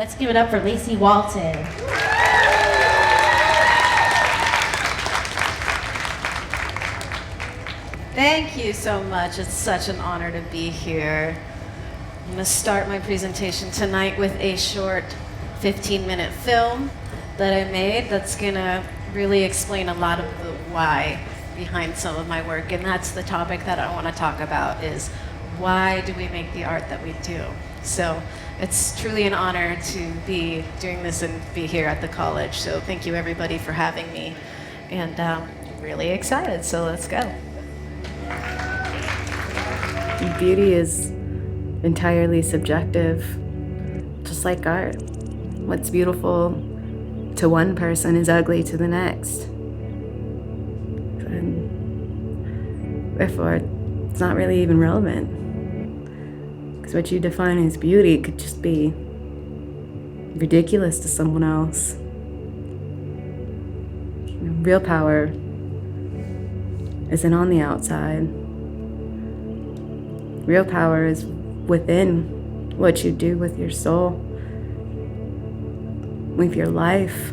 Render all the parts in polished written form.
Let's give it up for Lacey Walton. Thank you so much. It's such an honor to be here. I'm going to start my presentation tonight with a short 15-minute film that I made that's going to really explain a lot of the why behind some of my work, and that's the topic that I want to talk about, is why do we make the art that we do? So it's truly an honor to be doing this and be here at the college. So thank you everybody for having me, and really excited, so let's go. Beauty is entirely subjective, just like art. What's beautiful to one person is ugly to the next. And therefore, it's not really even relevant. Because what you define as beauty could just be ridiculous to someone else. Real power isn't on the outside. Real power is within what you do with your soul, with your life.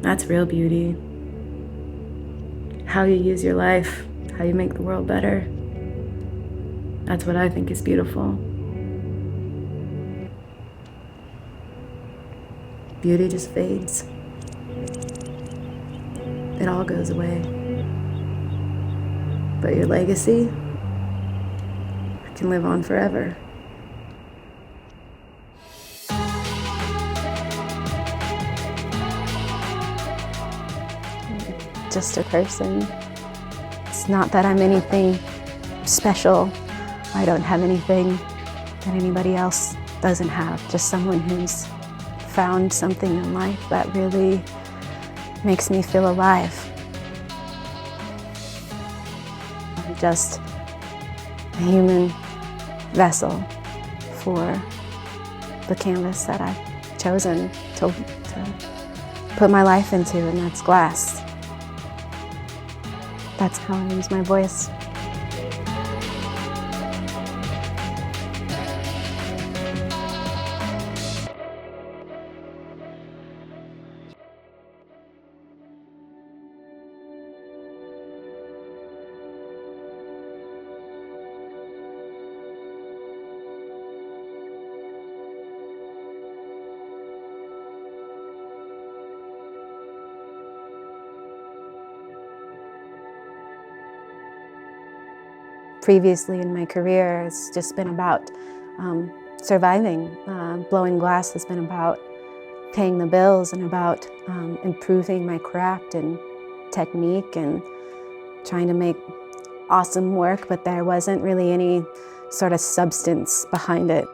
That's real beauty. How you use your life, how you make the world better. That's what I think is beautiful. Beauty just fades. It all goes away. But your legacy can live on forever. Just a person. It's not that I'm anything special. I don't have anything that anybody else doesn't have. Just someone who's found something in life that really makes me feel alive. I'm just a human vessel for the canvas that I've chosen to put my life into, and that's glass. That's how I use my voice. Previously in my career, it's just been about surviving. Blowing glass has been about paying the bills and about improving my craft and technique and trying to make awesome work, but there wasn't really any sort of substance behind it.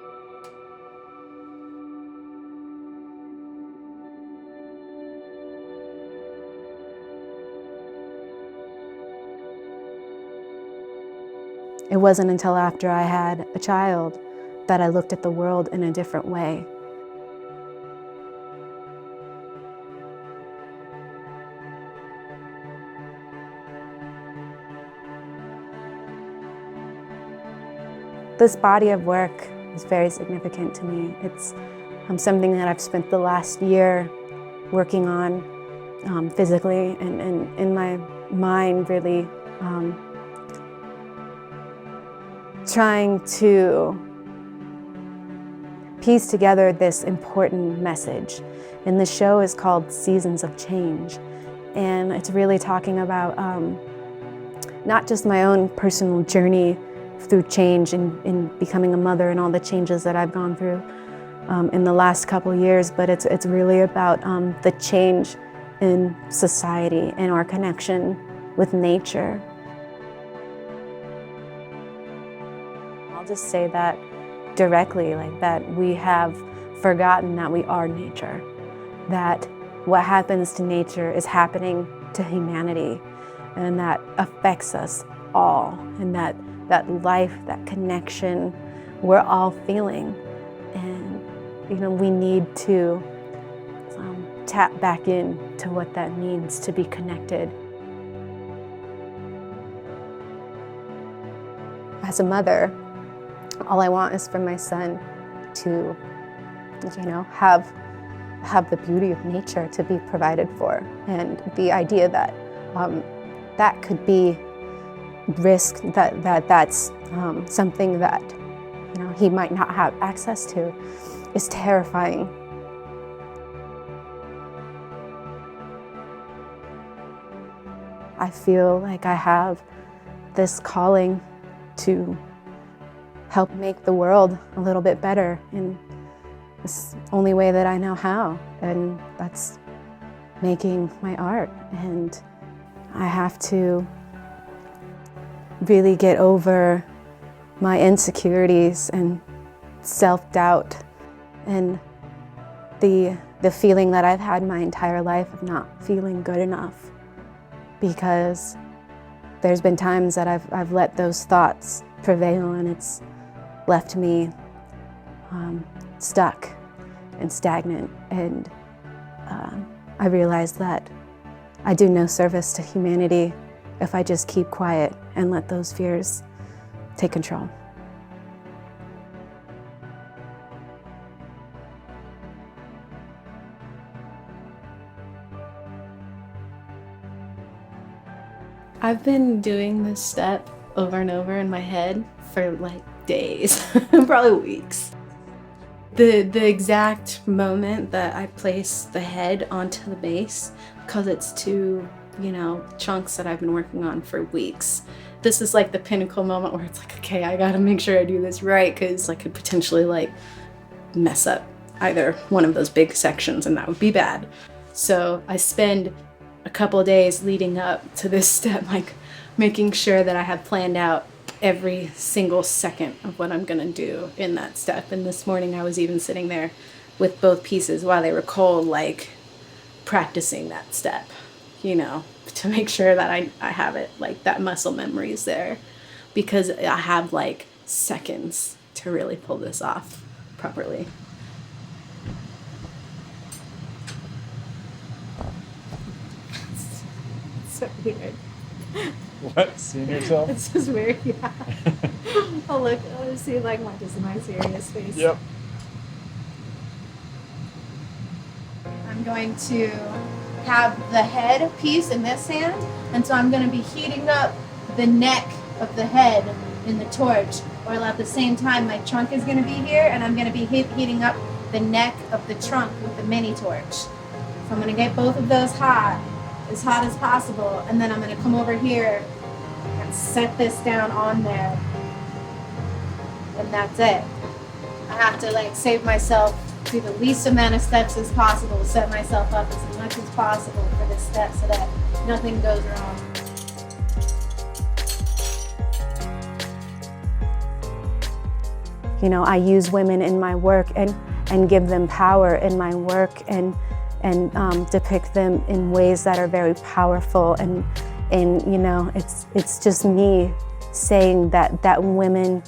It wasn't until after I had a child that I looked at the world in a different way. This body of work is very significant to me. It's something that I've spent the last year working on physically and in my mind, really trying to piece together this important message. And the show is called Seasons of Change. And it's really talking about not just my own personal journey through change in becoming a mother and all the changes that I've gone through in the last couple years, but it's really about the change in society and our connection with nature. I'll just say that directly, like that we have forgotten that we are nature, that what happens to nature is happening to humanity, and that affects us all, and that life, that connection, we're all feeling. And we need to tap back in to what that means to be connected. As a mother, All I want is for my son to, have the beauty of nature to be provided for, and the idea that that could be risk, that's something that he might not have access to, is terrifying. I feel like I have this calling to help make the world a little bit better in the only way that I know how, and that's making my art. And I have to really get over my insecurities and self-doubt and the feeling that I've had my entire life of not feeling good enough, because there's been times that I've let those thoughts prevail, and it's left me stuck and stagnant. And I realized that I do no service to humanity if I just keep quiet and let those fears take control. I've been doing this step over and over in my head for like days, probably weeks. The exact moment that I place the head onto the base, because it's two, chunks that I've been working on for weeks. This is like the pinnacle moment where it's like, okay, I gotta make sure I do this right, because I could potentially mess up either one of those big sections, and that would be bad. So I spend a couple of days leading up to this step, making sure that I have planned out every single second of what I'm gonna do in that step. And this morning I was even sitting there with both pieces while they were cold, practicing that step, to make sure that I have it, that muscle memory is there, because I have seconds to really pull this off properly. So weird. What? Seeing yourself? It's just weird, yeah. Oh, look, let's see, my serious face. Yep. I'm going to have the head piece in this hand, and so I'm going to be heating up the neck of the head in the torch, while at the same time my trunk is going to be here, and I'm going to be heating up the neck of the trunk with the mini torch. So I'm going to get both of those as hot as possible, and then I'm going to come over here and set this down on there, and that's it. I have to save myself, do the least amount of steps as possible, set myself up as much as possible for this step so that nothing goes wrong. I use women in my work and give them power in my work, and depict them in ways that are very powerful, and it's just me saying that women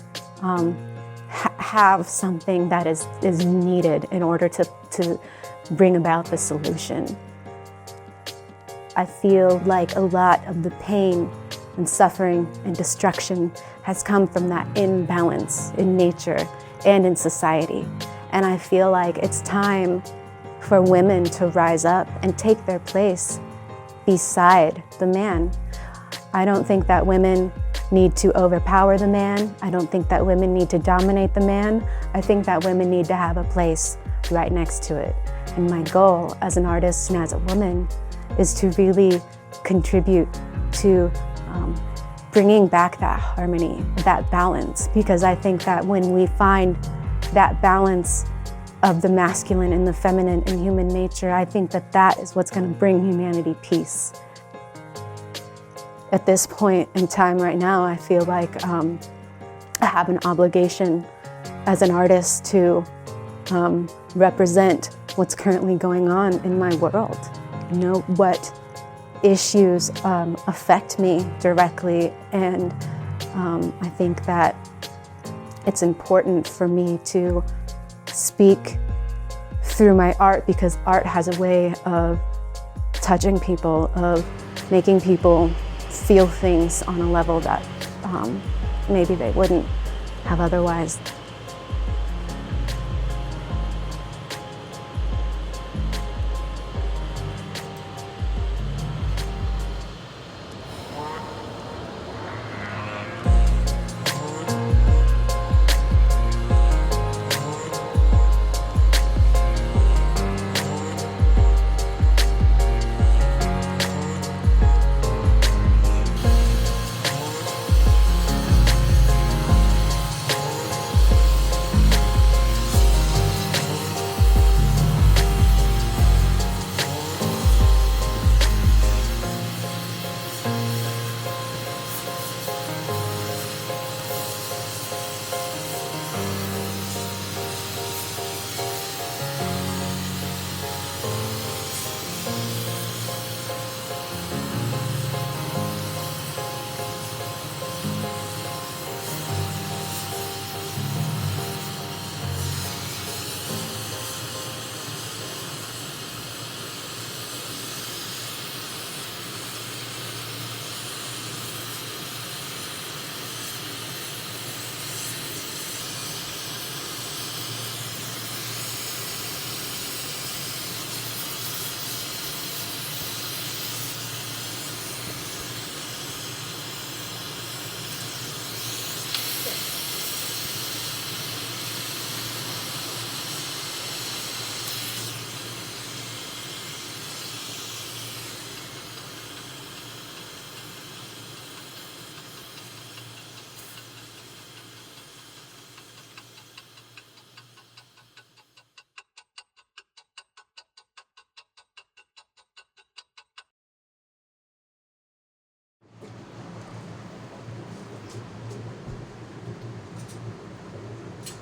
have something that is needed in order to bring about the solution. I feel like a lot of the pain and suffering and destruction has come from that imbalance in nature and in society. And I feel like it's time for women to rise up and take their place beside the man. I don't think that women need to overpower the man. I don't think that women need to dominate the man. I think that women need to have a place right next to it. And my goal as an artist and as a woman is to really contribute to bringing back that harmony, that balance, because I think that when we find that balance of the masculine and the feminine in human nature, I think that is what's going to bring humanity peace. At this point in time right now, I feel like I have an obligation as an artist to represent what's currently going on in my world. What issues affect me directly, and I think that it's important for me to speak through my art, because art has a way of touching people, of making people feel things on a level that maybe they wouldn't have otherwise.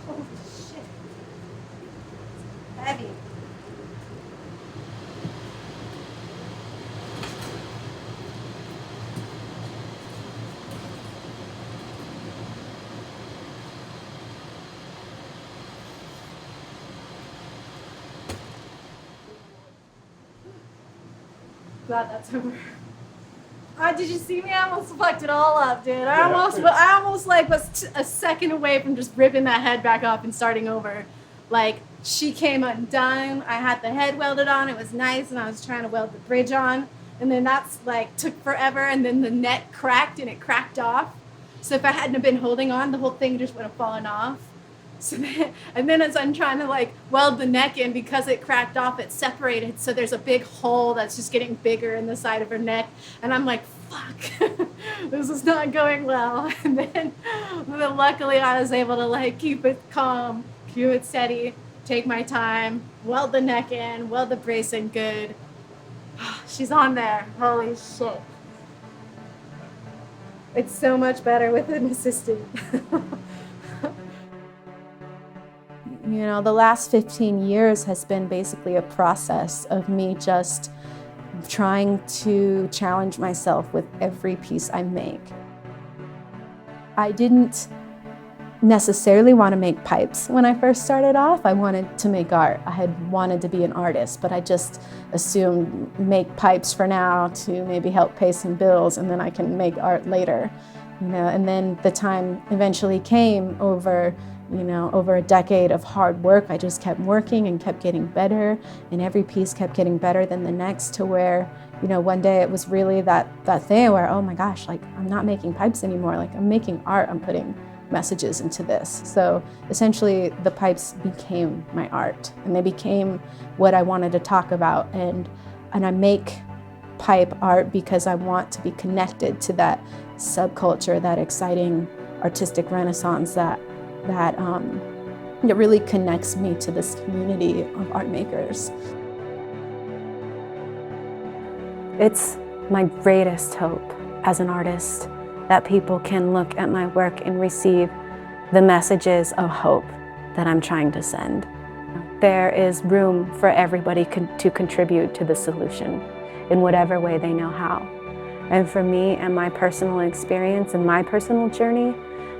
Holy shit. Heavy. Glad that's over. Did you see me? I almost fucked it all up, dude. I almost like was a second away from just ripping that head back off and starting over. Like, she came undone. I had the head welded on. It was nice, and I was trying to weld the bridge on. And then that's like took forever, and then the neck cracked and it cracked off. So if I hadn't have been holding on, the whole thing just would have fallen off. So then as I'm trying to like weld the neck in, because it cracked off, it separated. So there's a big hole that's just getting bigger in the side of her neck. And I'm like, fuck, this is not going well. And then luckily I was able to like keep it calm, keep it steady, take my time, weld the neck in, weld the brace in good. She's on there. Holy shit. It's so much better with an assistant. You know, the last 15 years has been basically a process of me just trying to challenge myself with every piece I make. I didn't necessarily want to make pipes when I first started off. I wanted to make art. I had wanted to be an artist, but I just assumed make pipes for now to maybe help pay some bills, and then I can make art later. You know, and then the time eventually came over a decade of hard work. I just kept working and kept getting better, and every piece kept getting better than the next, to where, you know, one day it was really that thing where, oh my gosh, like, I'm not making pipes anymore. Like, I'm making art. I'm putting messages into this. So essentially the pipes became my art, and they became what I wanted to talk about. And I make pipe art because I want to be connected to that subculture, that exciting artistic renaissance that really connects me to this community of art makers. It's my greatest hope as an artist that people can look at my work and receive the messages of hope that I'm trying to send. There is room for everybody to contribute to the solution in whatever way they know how. And for me and my personal experience and my personal journey,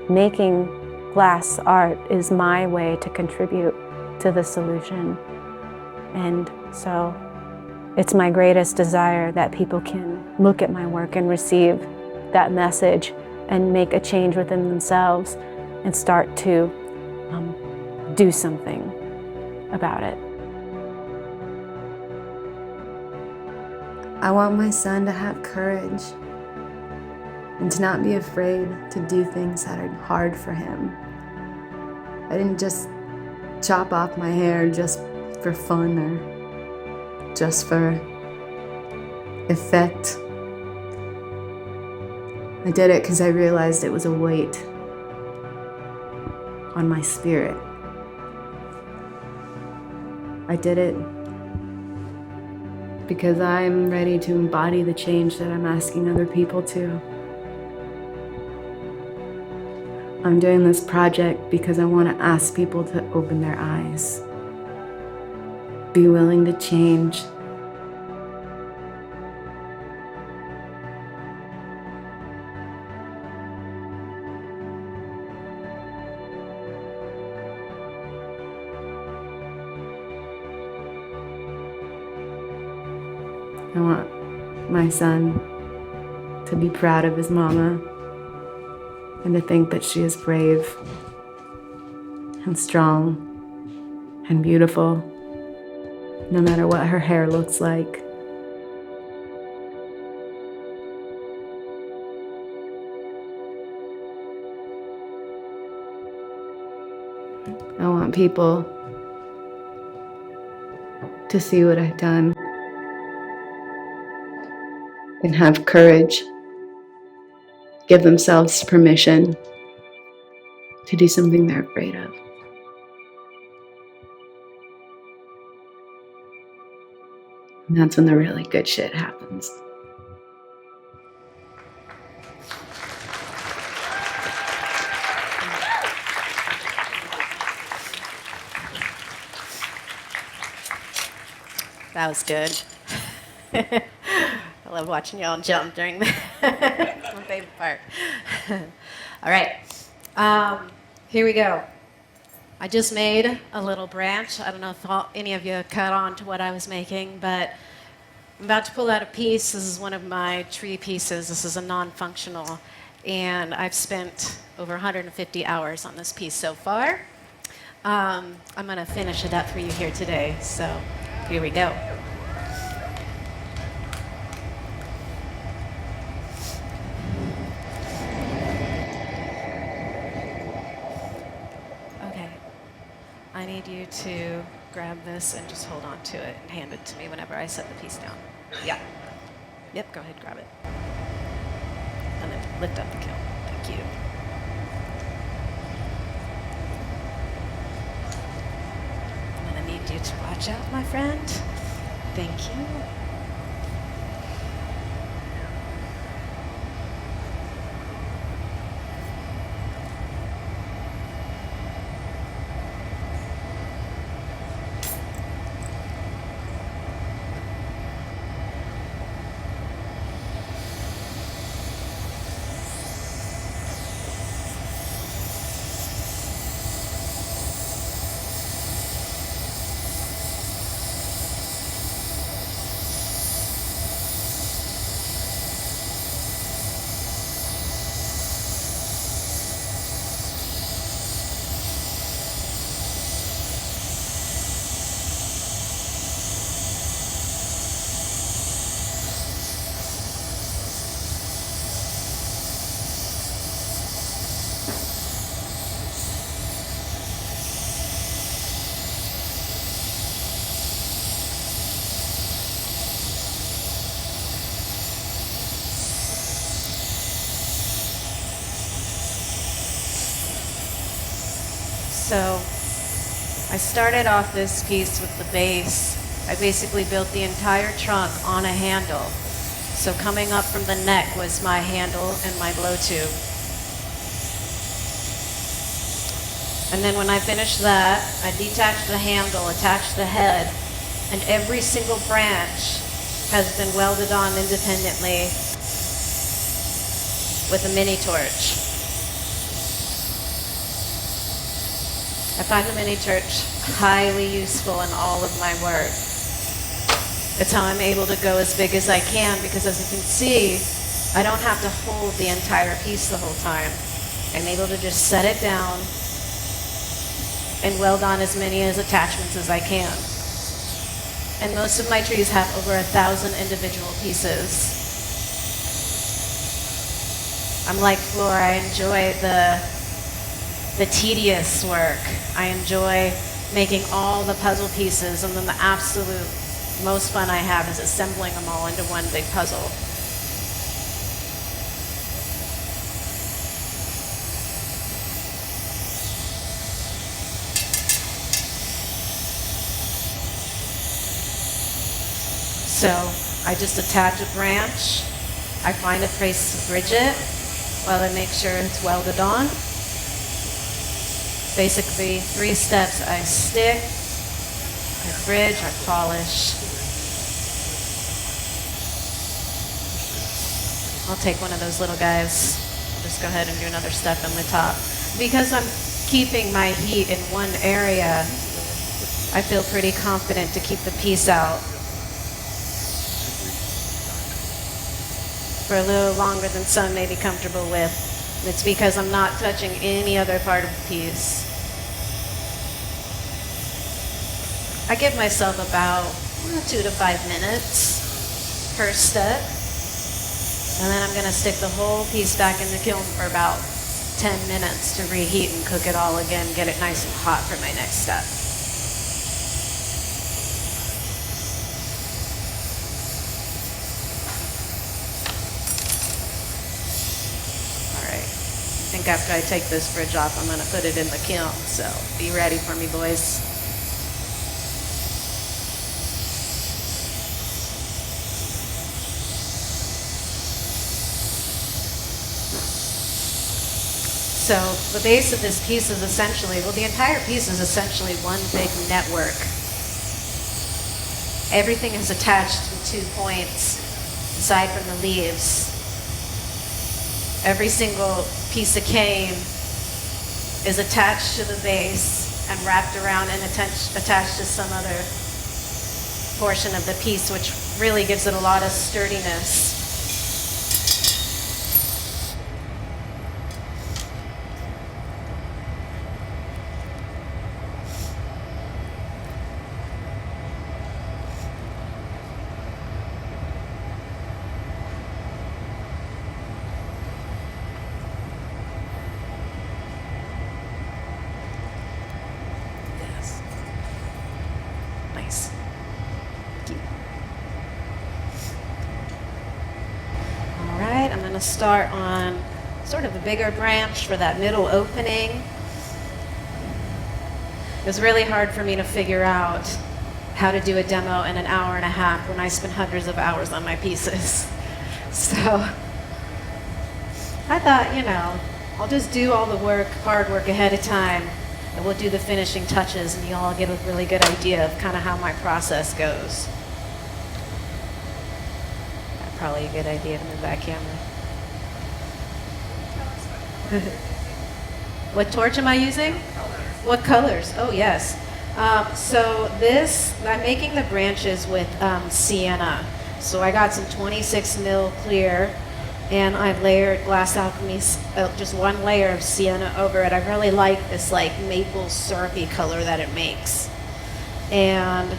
making glass art is my way to contribute to the solution. And so it's my greatest desire that people can look at my work and receive that message and make a change within themselves and start to do something about it. I want my son to have courage and to not be afraid to do things that are hard for him. I didn't just chop off my hair just for fun or just for effect. I did it because I realized it was a weight on my spirit. I did it because I'm ready to embody the change that I'm asking other people to. I'm doing this project because I want to ask people to open their eyes, be willing to change. I want my son to be proud of his mama and to think that she is brave and strong and beautiful, no matter what her hair looks like. I want people to see what I've done and have courage, give themselves permission to do something they're afraid of. And that's when the really good shit happens. That was good. I love watching y'all jump during that. It's my favorite part. All right, here we go. I just made a little branch. I don't know if any of you caught on to what I was making, but I'm about to pull out a piece. This is one of my tree pieces. This is a non-functional, and I've spent over 150 hours on this piece so far. I'm going to finish it up for you here today, so here we go. Okay, I need you to grab this and just hold on to it and hand it to me whenever I set the piece down. Yeah. Yep, go ahead, grab it. And then lift up the kiln. Thank you. I'm gonna need you to watch out, my friend. Thank you. So I started off this piece with the base. I basically built the entire trunk on a handle. So coming up from the neck was my handle and my blow tube. And then when I finished that, I detached the handle, attached the head, and every single branch has been welded on independently with a mini torch. I find the mini torch highly useful in all of my work. It's how I'm able to go as big as I can, because as you can see, I don't have to hold the entire piece the whole time. I'm able to just set it down and weld on as many attachments as I can. And most of my trees have over 1,000 individual pieces. I'm like Flora, I enjoy the tedious work. I enjoy making all the puzzle pieces, and then the absolute most fun I have is assembling them all into one big puzzle. So I just attach a branch. I find a place to bridge it while I make sure it's welded on. Basically, 3 steps: I stick, I bridge, I polish. I'll take one of those little guys. Just go ahead and do another step on the top. Because I'm keeping my heat in one area, I feel pretty confident to keep the piece out for a little longer than some may be comfortable with. It's because I'm not touching any other part of the piece. I give myself about 2 to 5 minutes per step. And then I'm going to stick the whole piece back in the kiln for about 10 minutes to reheat and cook it all again, get it nice and hot for my next step. I think after I take this bridge off, I'm going to put it in the kiln, so be ready for me, boys. So the base of this piece is essentially, well, the entire piece is essentially one big network. Everything is attached to 2 points aside from the leaves. Every single piece of cane is attached to the base and wrapped around and attached to some other portion of the piece, which really gives it a lot of sturdiness. Start on sort of a bigger branch for that middle opening. It was really hard for me to figure out how to do a demo in an hour and a half when I spent hundreds of hours on my pieces. So I thought, I'll just do all the work, hard work ahead of time, and we'll do the finishing touches, and you'll all get a really good idea of kind of how my process goes. Probably a good idea to move that camera. What torch am I using? What colors? Oh, yes. So I'm making the branches with sienna. So I got some 26 mil clear, and I've layered Glass Alchemy, just one layer of sienna over it. I really like this maple syrupy color that it makes. And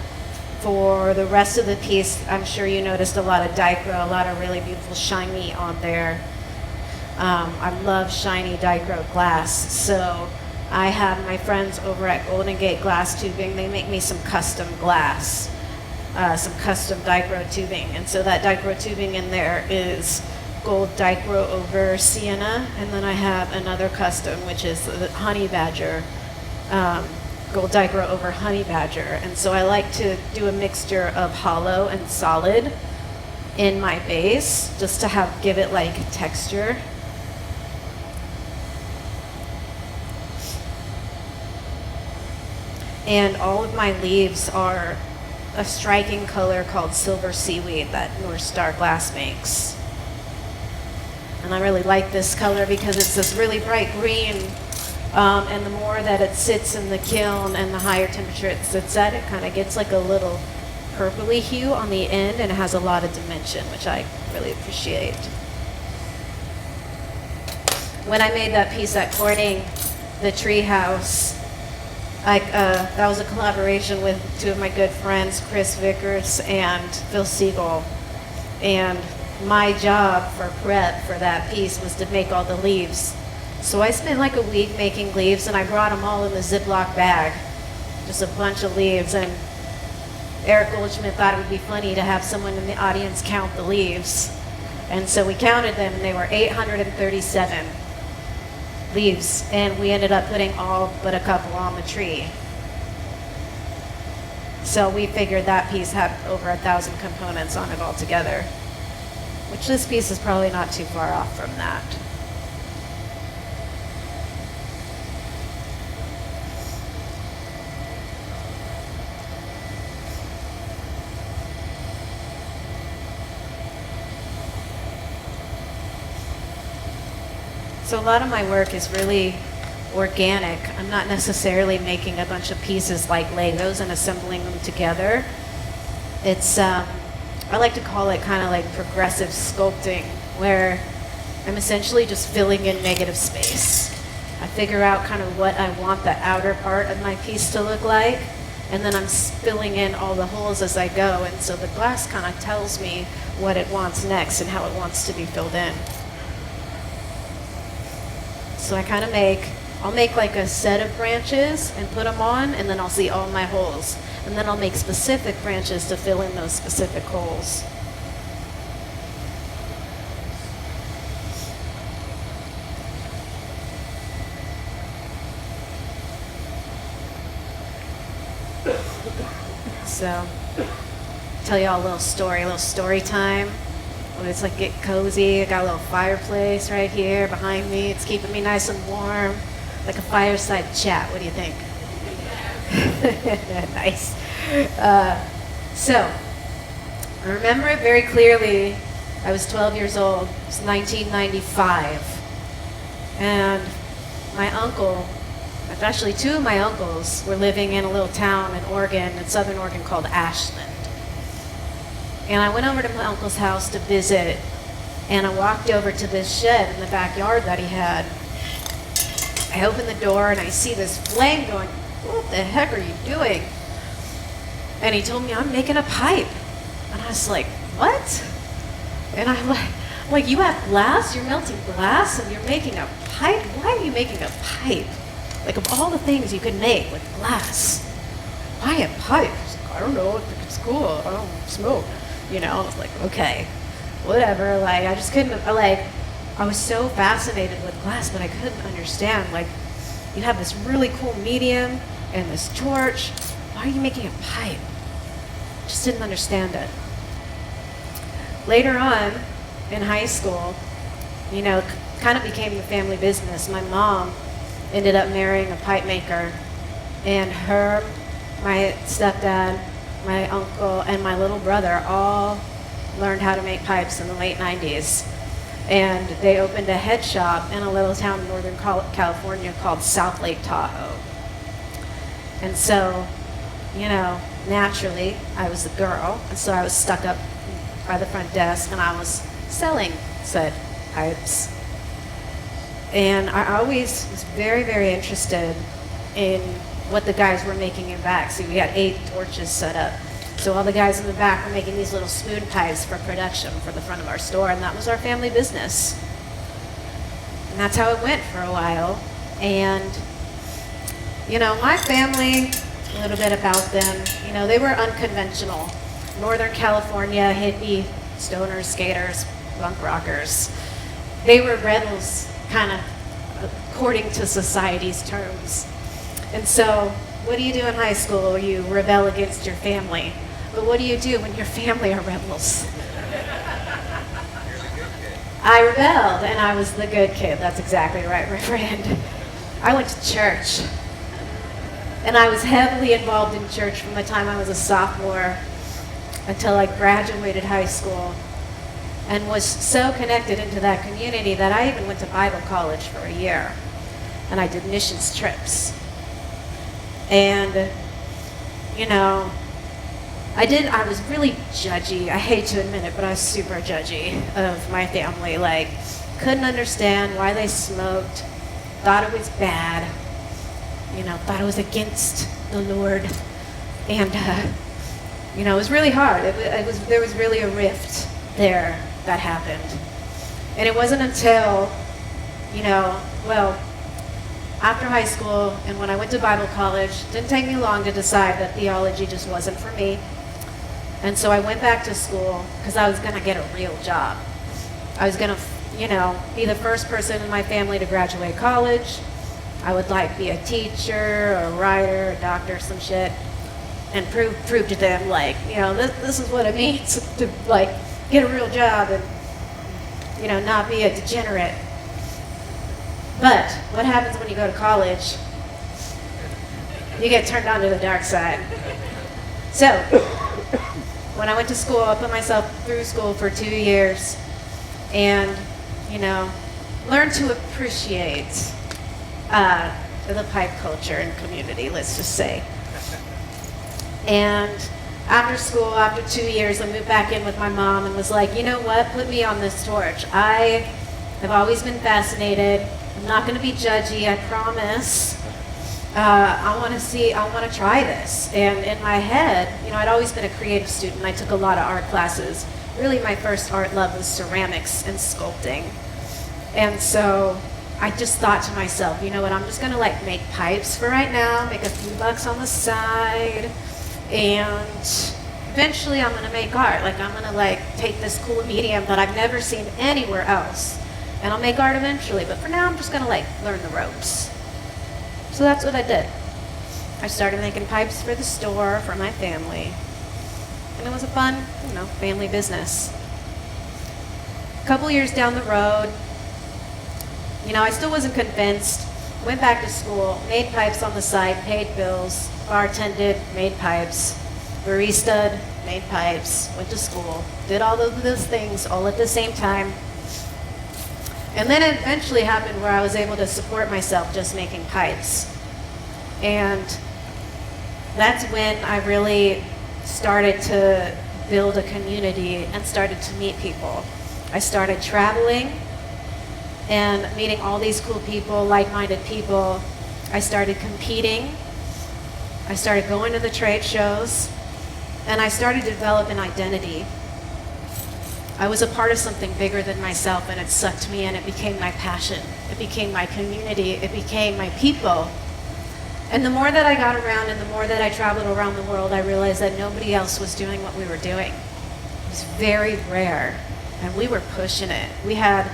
for the rest of the piece, I'm sure you noticed a lot of dichro, a lot of really beautiful shiny on there. I love shiny dichro glass, so I have my friends over at Golden Gate Glass Tubing. They make me some custom glass, some custom dichro tubing, and so that dichro tubing in there is gold dichro over sienna, and then I have another custom, which is the honey badger, gold dichro over honey badger. And so I like to do a mixture of hollow and solid in my base, just to give it texture. And all of my leaves are a striking color called silver seaweed that North Star Glass makes. And I really like this color because it's this really bright green, and the more that it sits in the kiln and the higher temperature it sits at, it kind of gets a little purpley hue on the end, and it has a lot of dimension, which I really appreciate. when I made that piece at Corning, the tree house, that was a collaboration with two of my good friends, Chris Vickers and Phil Siegel. And my job for prep for that piece was to make all the leaves. So I spent like a week making leaves, and I brought them all in the Ziploc bag, just a bunch of leaves. And Eric Goldschmidt thought it would be funny to have someone in the audience count the leaves. And so we counted them, and they were 837 leaves, and we ended up putting all but a couple on the tree. So we figured that piece had over 1,000 components on it altogether, which this piece is probably not too far off from that. So a lot of my work is really organic. I'm not necessarily making a bunch of pieces like Legos and assembling them together. It's, I like to call it kind of like progressive sculpting, where I'm essentially just filling in negative space. I figure out kind of what I want the outer part of my piece to look like, and then I'm filling in all the holes as I go, and so the glass kind of tells me what it wants next and how it wants to be filled in. So I kind of I'll make like a set of branches and put them on, and then I'll see all my holes. And then I'll make specific branches to fill in those specific holes. So, tell y'all a little story time. It's like get cozy. I got a little fireplace right here behind me. It's keeping me nice and warm, like a fireside chat. What do you think? Nice. So, I remember it very clearly. I was 12 years old. It was 1995. And my uncle, actually two of my uncles, were living in a little town in Oregon, in southern Oregon, called Ashland. And I went over to my uncle's house to visit, and I walked over to this shed in the backyard that he had. I open the door and I see this flame going, what the heck are you doing? And he told me, I'm making a pipe. And I was like, what? And I'm like, you have glass? You're melting glass and you're making a pipe? Why are you making a pipe? Like, of all the things you could make with glass, why a pipe? He's like, I don't know, I think it's cool, I don't smoke. You know, I was like, okay, whatever. Like, I just couldn't, I was so fascinated with glass, but I couldn't understand. Like, you have this really cool medium and this torch. Why are you making a pipe? Just didn't understand it. Later on, in high school, you know, kind of became the family business. My mom ended up marrying a pipe maker, and her, my stepdad, my uncle, and my little brother all learned how to make pipes in the late 90s. And they opened a head shop in a little town in Northern California called South Lake Tahoe. And so, you know, naturally, I was the girl, and so I was stuck up by the front desk, and I was selling said pipes. And I always was very, very interested in what the guys were making in back. See, we had 8 torches set up. So all the guys in the back were making these little spoon pipes for production for the front of our store, and that was our family business. And that's how it went for a while. And, you know, my family, a little bit about them, you know, they were unconventional. Northern California, hippie, stoners, skaters, punk rockers. They were rebels, kind of according to society's terms. And so, what do you do in high school? You rebel against your family. But what do you do when your family are rebels? I rebelled, and I was the good kid. That's exactly right, my friend. I went to church. And I was heavily involved in church from the time I was a sophomore until I graduated high school, and was so connected into that community that I even went to Bible college for a year. And I did missions trips. And, you know, I was really judgy. I hate to admit it, but I was super judgy of my family. Like, couldn't understand why they smoked, thought it was bad, thought it was against the Lord. And, it was really hard. There was really a rift there that happened. And it wasn't until, after high school and when I went to Bible college, it didn't take me long to decide that theology just wasn't for me. And so I went back to school because I was going to get a real job. I was going to, be the first person in my family to graduate college. I would be a teacher, a writer, a doctor, some shit, and prove to them this is what it means to get a real job and not be a degenerate. But what happens when you go to college? You get turned on to the dark side. So when I went to school, I put myself through school for 2 years and, learned to appreciate the pipe culture and community, let's just say. And after school, after 2 years, I moved back in with my mom and was like, you know what, put me on this torch. I have always been fascinated. I'm not going to be judgy, I promise. I want to try this. And in my head, I'd always been a creative student. I took a lot of art classes. Really, my first art love was ceramics and sculpting. And so I just thought to myself, you know what, I'm just going to make pipes for right now, make a few bucks on the side, and eventually I'm going to make art. I'm going to take this cool medium that I've never seen anywhere else, and I'll make art eventually. But for now, I'm just going to learn the ropes. So that's what I did. I started making pipes for the store for my family. And it was a fun, family business. A couple years down the road, I still wasn't convinced. Went back to school, made pipes on the side, paid bills, bartended, made pipes, baristaed, made pipes, went to school, did all of those things all at the same time. And then it eventually happened where I was able to support myself just making pipes. And that's when I really started to build a community and started to meet people. I started traveling and meeting all these cool people, like-minded people. I started competing. I started going to the trade shows, and I started to develop an identity. I was a part of something bigger than myself, and it sucked me in. It became my passion. It became my community. It became my people. And the more that I got around and the more that I traveled around the world, I realized that nobody else was doing what we were doing. It was very rare, and we were pushing it. We had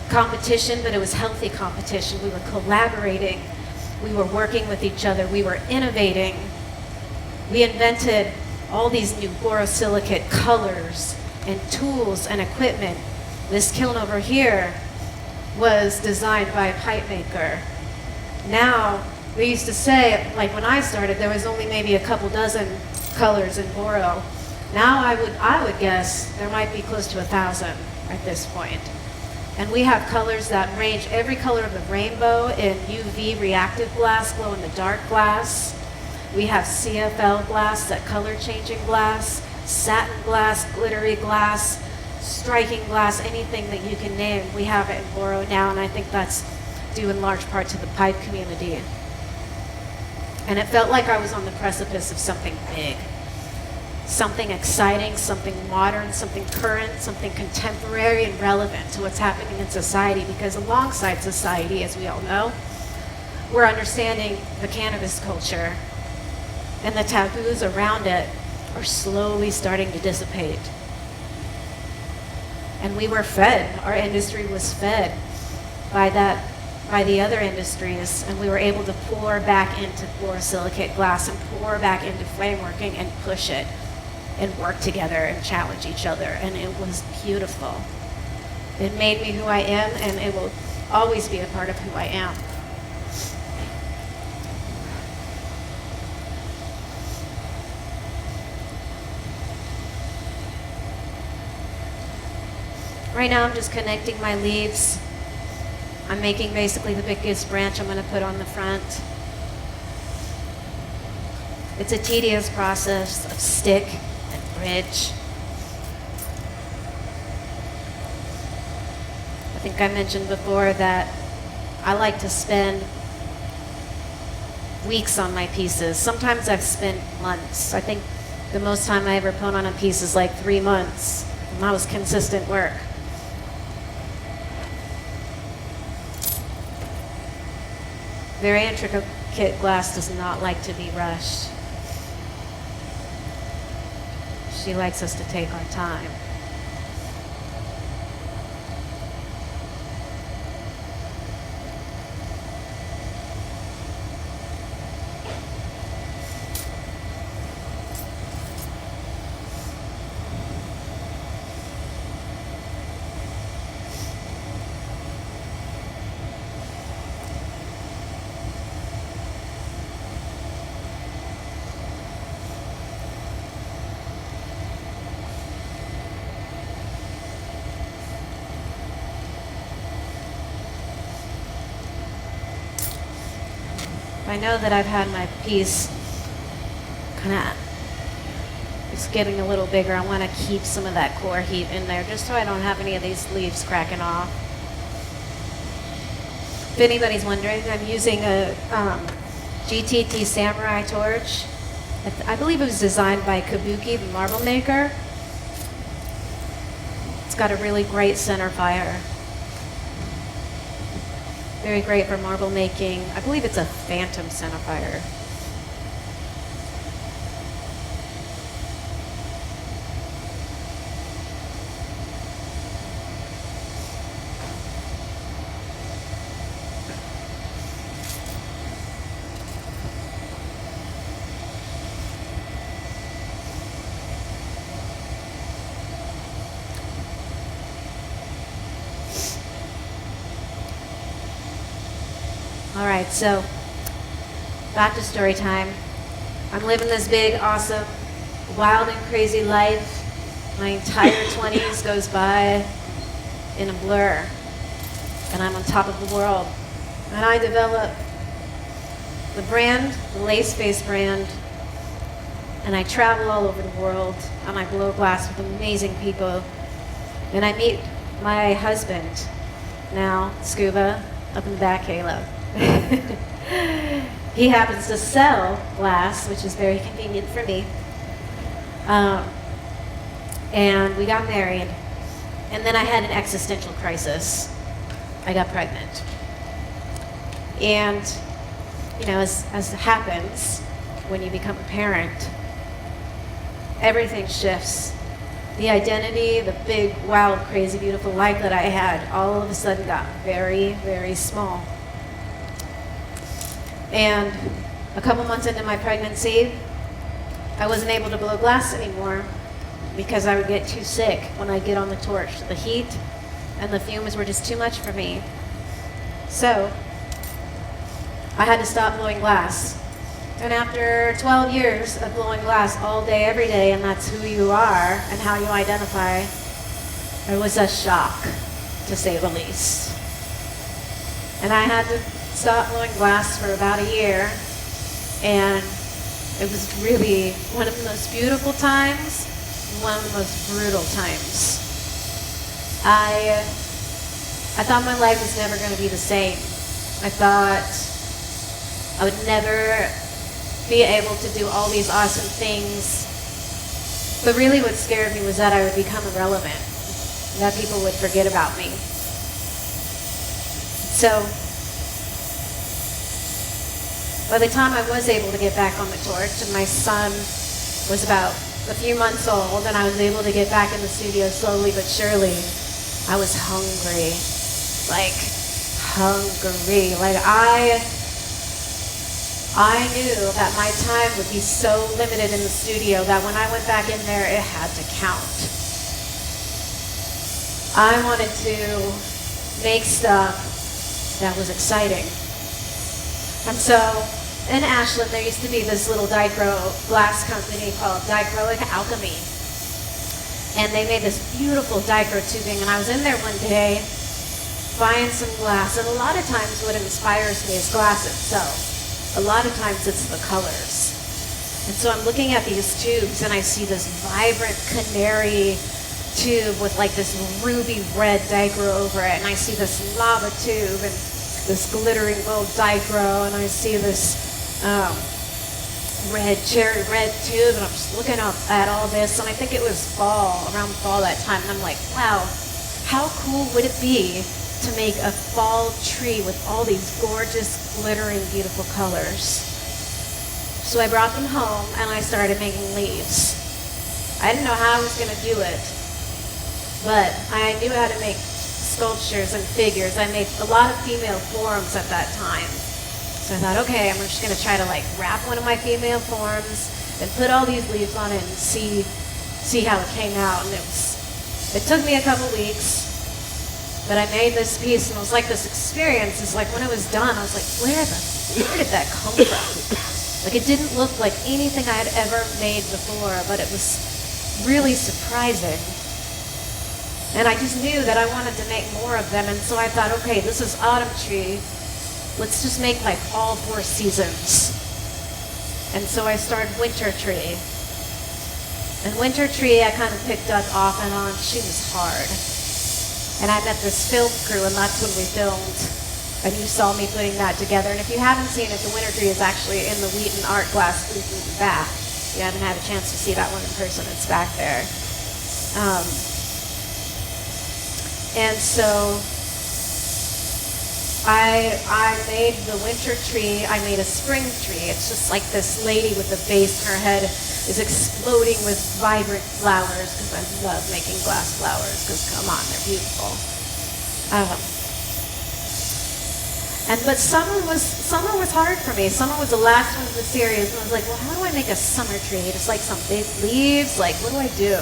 competition, but it was healthy competition. We were collaborating. We were working with each other. We were innovating. We invented all these new borosilicate colors and tools and equipment. This kiln over here was designed by a pipe maker. Now, we used to say, when I started, there was only maybe a couple dozen colors in boro. Now I would guess there might be close to 1,000 at this point. And we have colors that range every color of the rainbow in UV reactive glass, glow in the dark glass. We have CFL glass, that color changing glass, satin glass, glittery glass, striking glass, anything that you can name. We have it in boro now, and I think that's due in large part to the pipe community. And it felt like I was on the precipice of something big, something exciting, something modern, something current, something contemporary and relevant to what's happening in society, because alongside society, as we all know, we're understanding the cannabis culture, and the taboos around it are slowly starting to dissipate. And we were fed, our industry was fed by the other industries, and we were able to pour back into borosilicate glass and pour back into flameworking and push it and work together and challenge each other, and it was beautiful. It made me who I am, and it will always be a part of who I am. Right now I'm just connecting my leaves. I'm making basically the biggest branch I'm going to put on the front. It's a tedious process of stick and bridge. think I mentioned before that I like to spend weeks on my pieces. Sometimes I've spent months. I think the most time I ever put on a piece is like 3 months. And that was consistent work. Very intricate glass does not like to be rushed. She likes us to take our time. I know that I've had my piece kind of, it's getting a little bigger. I want to keep some of that core heat in there just so I don't have any of these leaves cracking off. If anybody's wondering, I'm using a GTT Samurai torch. I believe it was designed by Kabuki, the marble maker. It's got a really great center fire. Very great for marble making. I believe it's a phantom centerfire. All right, so back to story time. I'm living this big, awesome, wild and crazy life. My entire 20s goes by in a blur, and I'm on top of the world. And I develop the brand, the LaceFace brand, and I travel all over the world, and I blow glass with amazing people. And I meet my husband, now Scuba, up in the back, Halo. He happens to sell glass, which is very convenient for me. And we got married. And then I had an existential crisis. I got pregnant. And, you know, as happens when you become a parent, everything shifts. The identity, the big, wild, crazy, beautiful life that I had, all of a sudden got very, very small. And a couple months into my pregnancy, I wasn't able to blow glass anymore because I would get too sick when I get on the torch. The heat and the fumes were just too much for me. So I had to stop blowing glass. And after 12 years of blowing glass all day, every day, and that's who you are and how you identify, it was a shock, to say the least. And I had to stop blowing glass for about a year, and it was really one of the most beautiful times, one of the most brutal times. I thought my life was never going to be the same. I thought I would never be able to do all these awesome things. But really what scared me was that I would become irrelevant, that people would forget about me. So by the time I was able to get back on the torch, and my son was about a few months old, and I was able to get back in the studio slowly but surely, I was hungry. Like, hungry. Like, I knew that my time would be so limited in the studio that when I went back in there, it had to count. I wanted to make stuff that was exciting. And so in Ashland, there used to be this little dichro glass company called Dichroic Alchemy. And they made this beautiful dichro tubing. And I was in there one day buying some glass. And a lot of times what inspires me is glass itself. A lot of times it's the colors. And so I'm looking at these tubes and I see this vibrant canary tube with like this ruby red dichro over it, and I see this lava tube and this glittering gold dichro, and I see this cherry red tube, and I'm just looking up at all this, and I think it was around fall that time, and I'm like, wow, how cool would it be to make a fall tree with all these gorgeous, glittering, beautiful colors? So I brought them home and I started making leaves. I didn't know how I was gonna do it, but I knew how to make sculptures and figures. I made a lot of female forms at that time. So I thought, okay, I'm just gonna try to like wrap one of my female forms and put all these leaves on it and see how it came out. And it took me a couple weeks, but I made this piece, and it was like this experience. It's like when it was done, I was like, where did that come from? Like, it didn't look like anything I had ever made before, but it was really surprising. And I just knew that I wanted to make more of them, and so I thought, okay, this is autumn tree. Let's just make like all 4 seasons. And so I started winter tree. And winter tree I kind of picked up off and on. She was hard. And I met this film crew, and that's when we filmed. And you saw me putting that together. And if you haven't seen it, the winter tree is actually in the Wheaton Art Glass booth in the back. If you haven't had a chance to see that one in person, it's back there. And so I made the winter tree. I made a spring tree. It's just like this lady with a vase. Her head is exploding with vibrant flowers, because I love making glass flowers, because come on, they're beautiful. But summer was hard for me. Summer was the last one of the series, and I was like, well, how do I make a summer tree? Just like some big leaves, like what do I do?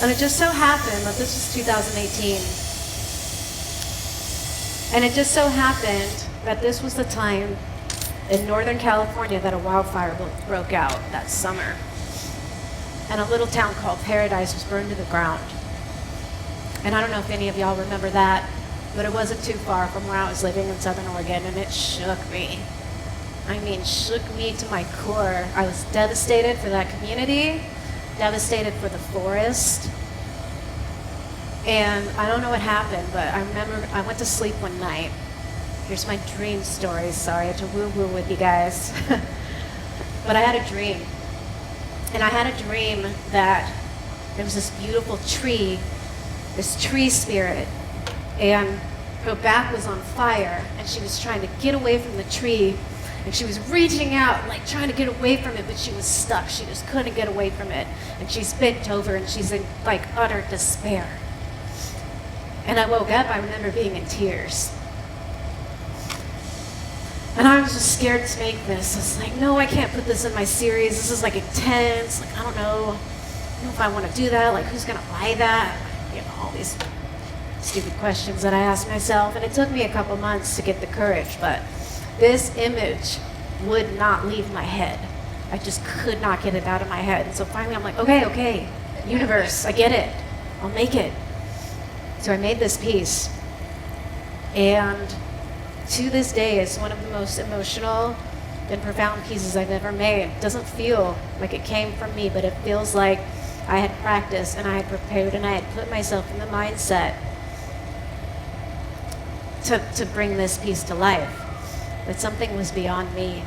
And it just so happened that this was 2018. And it just so happened that this was the time in Northern California that a wildfire broke out that summer. And a little town called Paradise was burned to the ground. And I don't know if any of y'all remember that, but it wasn't too far from where I was living in Southern Oregon, and it shook me. I mean, shook me to my core. I was devastated for that community, devastated for the forest. And I don't know what happened, but I remember I went to sleep one night. Here's my dream story. Sorry, I had to woo-woo with you guys. But I had a dream. And I had a dream that there was this beautiful tree, this tree spirit, and her back was on fire, and she was trying to get away from the tree, and she was reaching out, like trying to get away from it, but she was stuck. She just couldn't get away from it. And she's bent over, and she's in like utter despair. And I woke up, I remember being in tears. And I was just scared to make this. I was like, no, I can't put this in my series. This is like intense. Like, I don't know if I want to do that. Like, who's going to buy that? You know, all these stupid questions that I asked myself. And it took me a couple months to get the courage, but this image would not leave my head. I just could not get it out of my head. And so finally I'm like, okay, universe, I get it. I'll make it. So I made this piece, and to this day, it's one of the most emotional and profound pieces I've ever made. It doesn't feel like it came from me, but it feels like I had practiced and I had prepared and I had put myself in the mindset to bring this piece to life. That something was beyond me.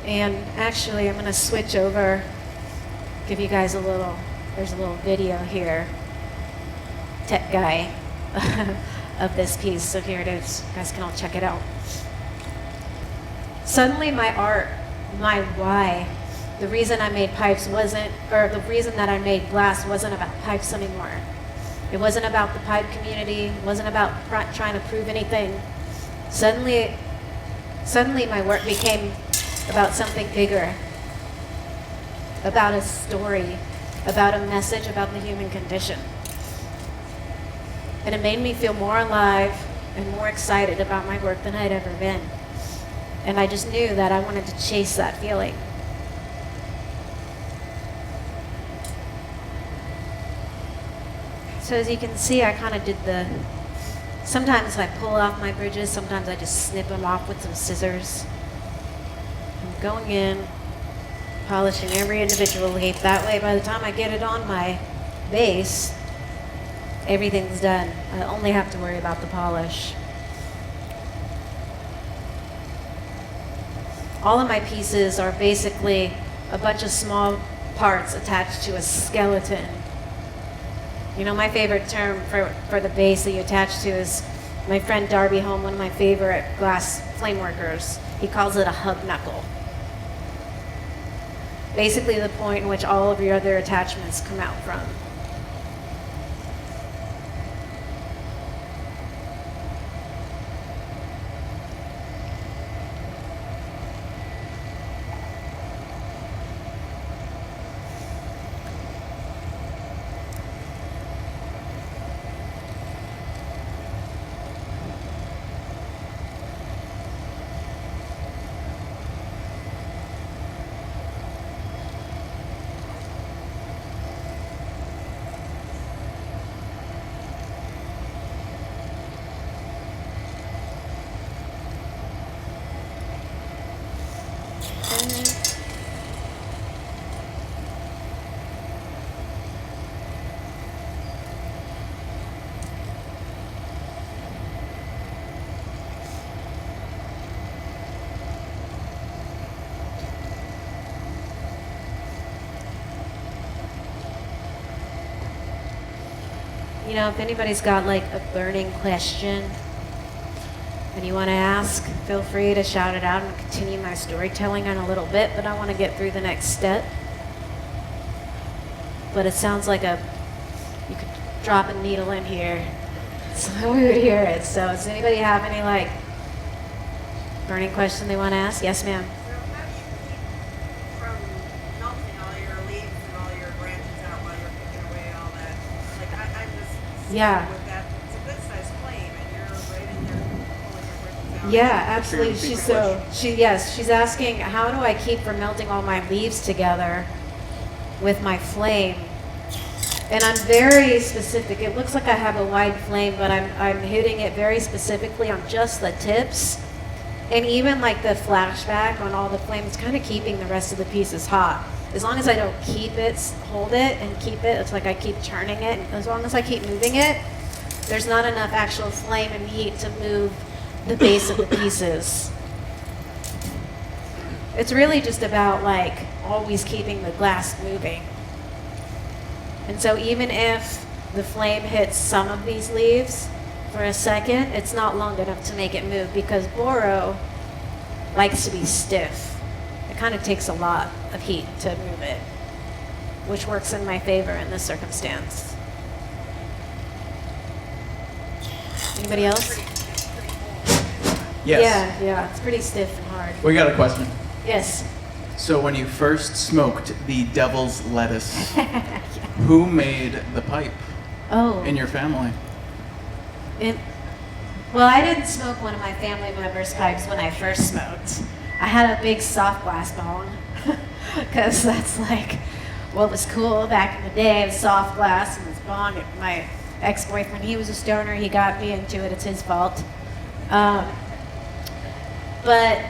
And actually, I'm gonna switch over, give you guys there's a little video here. Tech guy of this piece. So here it is. You guys can all check it out. Suddenly my art, my why, the reason I made pipes the reason that I made glass wasn't about pipes anymore. It wasn't about the pipe community. It wasn't about trying to prove anything. Suddenly my work became about something bigger, about a story, about a message about the human condition. And it made me feel more alive and more excited about my work than I'd ever been. And I just knew that I wanted to chase that feeling. So as you can see, I kind of did sometimes I pull off my bridges, sometimes I just snip them off with some scissors. I'm going in, polishing every individual leaf. That way, by the time I get it on my base, everything's done. I only have to worry about the polish. All of my pieces are basically a bunch of small parts attached to a skeleton. You know, my favorite term for the base that you attach to is my friend Darby Holm, one of my favorite glass flame workers. He calls it a hub knuckle. Basically the point in which all of your other attachments come out from. You know, if anybody's got like a burning question and you want to ask, feel free to shout it out and continue my storytelling in a little bit, but I want to get through the next step. But it sounds like you could drop a needle in here so we would hear it. So does anybody have any like burning question they want to ask? Yes, ma'am. Yeah. With that, it's a good sized flame, and you're right in there pulling your brick down. Yeah, absolutely. She's asking, how do I keep from melting all my leaves together with my flame? And I'm very specific. It looks like I have a wide flame, but I'm hitting it very specifically on just the tips. And even like the flashback on all the flames, kind of keeping the rest of the pieces hot. As long as I don't hold it and keep it, it's like I keep turning it. As long as I keep moving it, there's not enough actual flame and heat to move the base of the pieces. It's really just about like always keeping the glass moving. And so even if the flame hits some of these leaves for a second, it's not long enough to make it move because boro likes to be stiff. It kind of takes a lot of heat to move it, which works in my favor in this circumstance. Anybody else? Yes. Yeah, it's pretty stiff and hard. We got a question. Yes. So when you first smoked the devil's lettuce, who made the pipe in your family? Well, I didn't smoke one of my family members' pipes when I first smoked. I had a big soft glass bong, because that's like what was cool back in the day, was soft glass and this bong. And my ex-boyfriend, he was a stoner, he got me into it, it's his fault. But,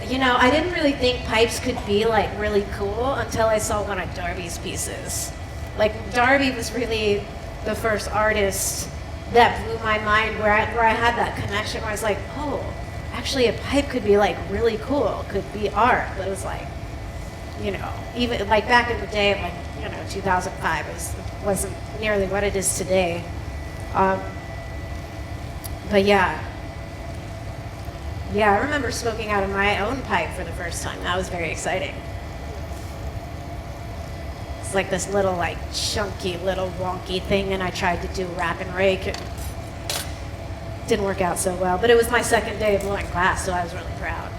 you know, I didn't really think pipes could be like really cool until I saw one of Darby's pieces. Like Darby was really the first artist that blew my mind where I had that connection where I was like, oh, actually a pipe could be like really cool, could be art, but it was like, you know, even like back in the day of like, you know, 2005, it wasn't nearly what it is today. But yeah, I remember smoking out of my own pipe for the first time. That was very exciting. It's like this little like chunky little wonky thing, and I tried to do wrap and rake. It didn't work out so well, but it was my second day of blowing glass, so I was really proud.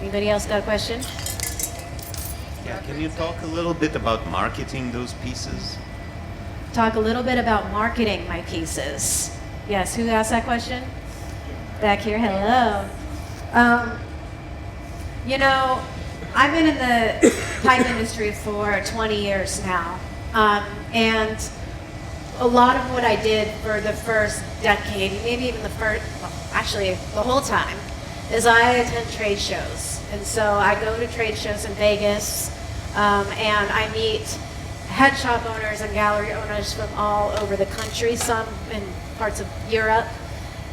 Anybody else got a question? Yeah, can you talk a little bit about marketing those pieces? Talk a little bit about marketing my pieces. Yes, who asked that question? Back here, hello. You know, I've been in the pipe industry for 20 years now. And a lot of what I did for the first decade, maybe even the first, well, actually the whole time, is I attend trade shows. And so I go to trade shows in Vegas, and I meet head shop owners and gallery owners from all over the country, some in parts of Europe,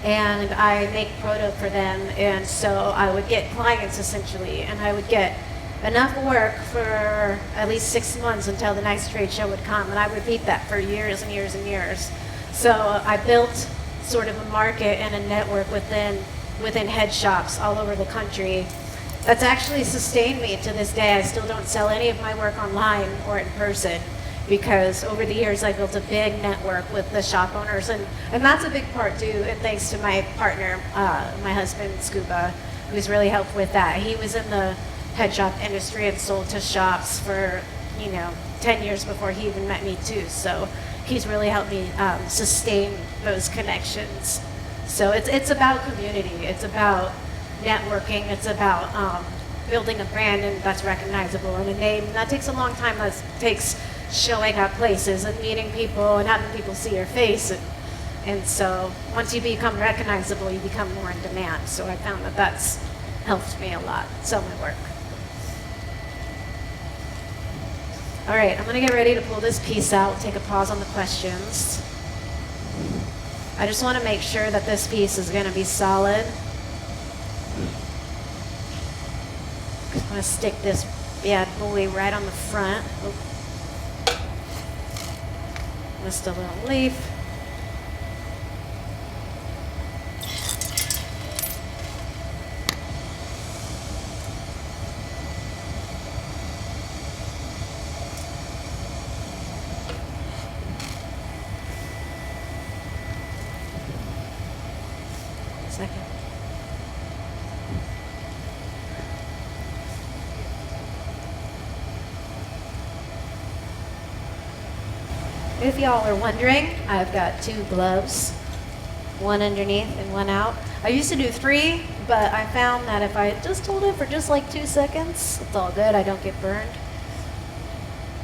and I make proto for them. And so I would get clients essentially, and I would get enough work for at least 6 months until the next trade show would come, and I would repeat that for years and years and years. So I built sort of a market and a network within head shops all over the country. That's actually sustained me to this day. I still don't sell any of my work online or in person because over the years I built a big network with the shop owners, and that's a big part too, and thanks to my partner, my husband, Scuba, who's really helped with that. He was in the head shop industry and sold to shops for 10 years before he even met me too, so he's really helped me sustain those connections. So it's about community, it's about networking, it's about building a brand and that's recognizable, and a name. And that takes a long time. That takes showing up places and meeting people and having people see your face, and so once you become recognizable, you become more in demand. So I found that that's helped me a lot sell my work. All right, I'm gonna get ready to pull this piece out, take a pause on the questions. I just want to make sure that this piece is going to be solid. I'm going to stick this bad boy right on the front. Oh. Missed a little leaf. Second. If y'all are wondering, I've got 2 gloves, one underneath and one out. I used to do 3, but I found that if I just hold it for just like 2 seconds, it's all good, I don't get burned.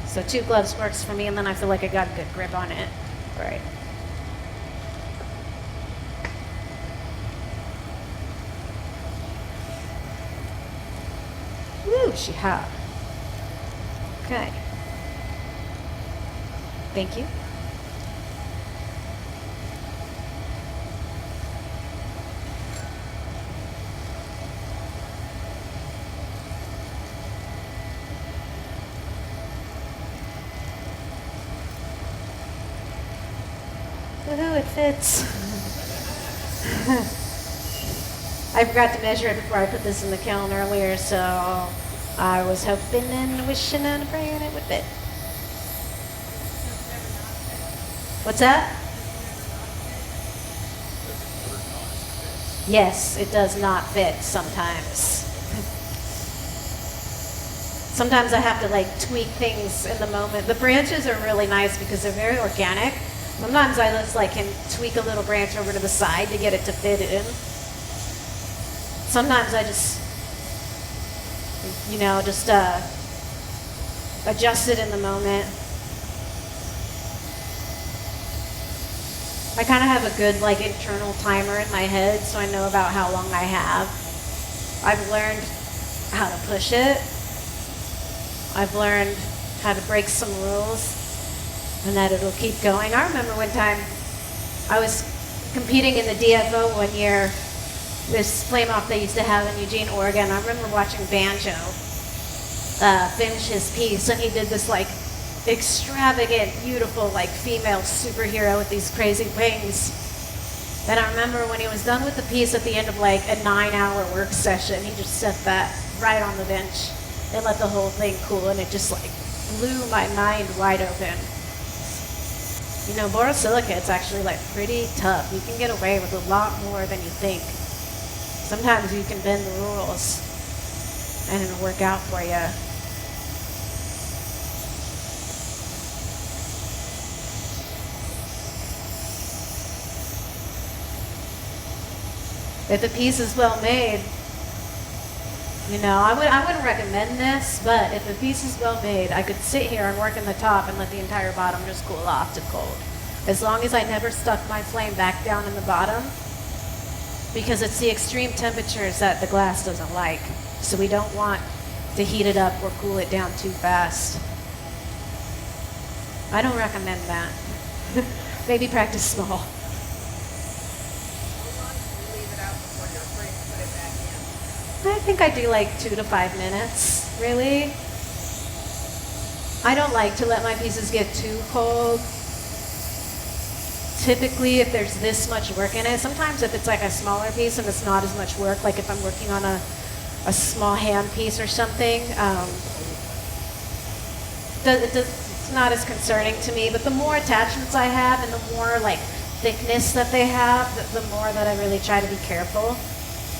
So 2 gloves works for me, and then I feel like I got a good grip on it. All right. Woo, she hot. Okay. Thank you. Woohoo, it fits. I forgot to measure it before I put this in the kiln earlier, so I was hoping and wishing and praying it would fit. What's that? Yes, it does not fit sometimes. Sometimes I have to like tweak things in the moment. The branches are really nice because they're very organic. Sometimes I just like can tweak a little branch over to the side to get it to fit in. Sometimes I just, adjust it in the moment. I kind of have a good like internal timer in my head, so I know about how long I have. I've learned how to push it. I've learned how to break some rules and that it'll keep going. I remember one time I was competing in the DFO one year, this flame off they used to have in Eugene, Oregon. I remember watching Banjo finish his piece, and he did this like extravagant, beautiful, like female superhero with these crazy wings. And I remember when he was done with the piece at the end of like a 9-hour work session, he just set that right on the bench and let the whole thing cool, and it just like blew my mind wide open. Borosilicate's actually like pretty tough. You can get away with a lot more than you think. Sometimes you can bend the rules and it'll work out for you. If the piece is well made, I wouldn't recommend this, but if the piece is well made, I could sit here and work in the top and let the entire bottom just cool off to cold. As long as I never stuck my flame back down in the bottom, because it's the extreme temperatures that the glass doesn't like. So we don't want to heat it up or cool it down too fast. I don't recommend that. Maybe practice small. I think I do like 2 to 5 minutes, really. I don't like to let my pieces get too cold. Typically, if there's this much work in it, sometimes if it's like a smaller piece and it's not as much work, like if I'm working on a small hand piece or something, it's not as concerning to me. But the more attachments I have and the more like thickness that they have, the more that I really try to be careful.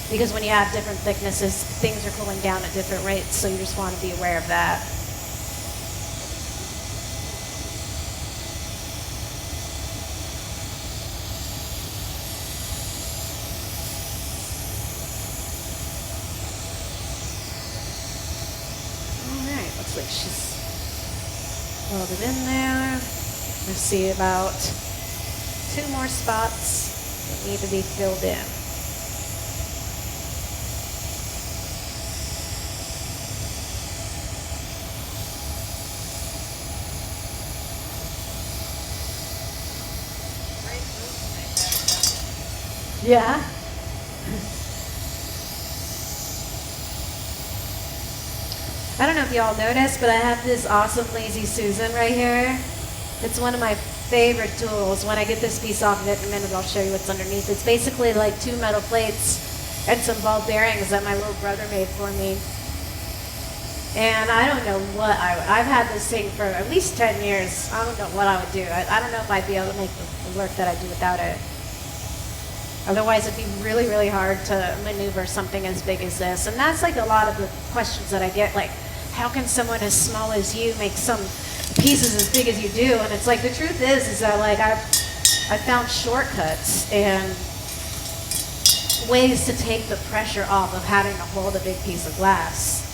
Because when you have different thicknesses, things are cooling down at different rates, so you just want to be aware of that. Alright, looks like she's welded in there. I see about 2 more spots that need to be filled in. Yeah. I don't know if y'all noticed, but I have this awesome Lazy Susan right here. It's one of my favorite tools. When I get this piece off in a minute, I'll show you what's underneath. It's basically like 2 metal plates and some ball bearings that my little brother made for me. And I don't know what I've had this thing for at least 10 years. I don't know what I would do. I don't know if I'd be able to make the work that I do without it. Otherwise, it'd be really, really hard to maneuver something as big as this. And that's like a lot of the questions that I get, like, how can someone as small as you make some pieces as big as you do? And it's like, the truth is that like I found shortcuts and ways to take the pressure off of having to hold a big piece of glass.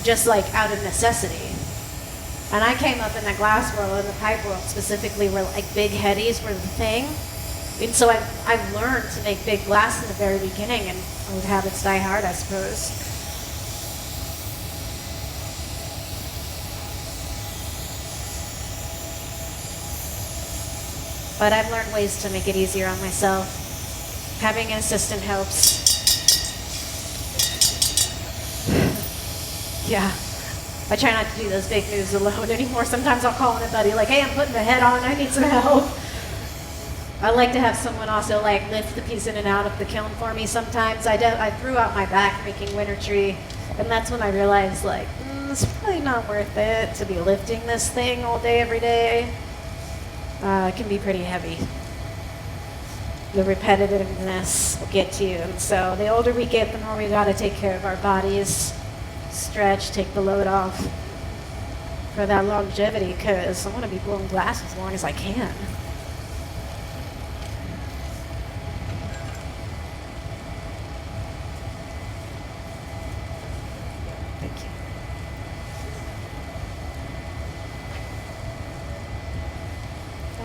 Just like out of necessity. And I came up in the glass world, in the pipe world specifically, where like big headies were the thing. And so I've learned to make big glass in the very beginning, and old habits die hard, I suppose. But I've learned ways to make it easier on myself. Having an assistant helps. Yeah. I try not to do those big moves alone anymore. Sometimes I'll call in a buddy like, hey, I'm putting the head on, I need some help. I like to have someone also like lift the piece in and out of the kiln for me sometimes. I threw out my back making winter tree, and that's when I realized like, it's probably not worth it to be lifting this thing all day, every day. It can be pretty heavy. The repetitiveness will get to you. And so the older we get, the more we gotta take care of our bodies, stretch, take the load off for that longevity, because I wanna be blowing glass as long as I can.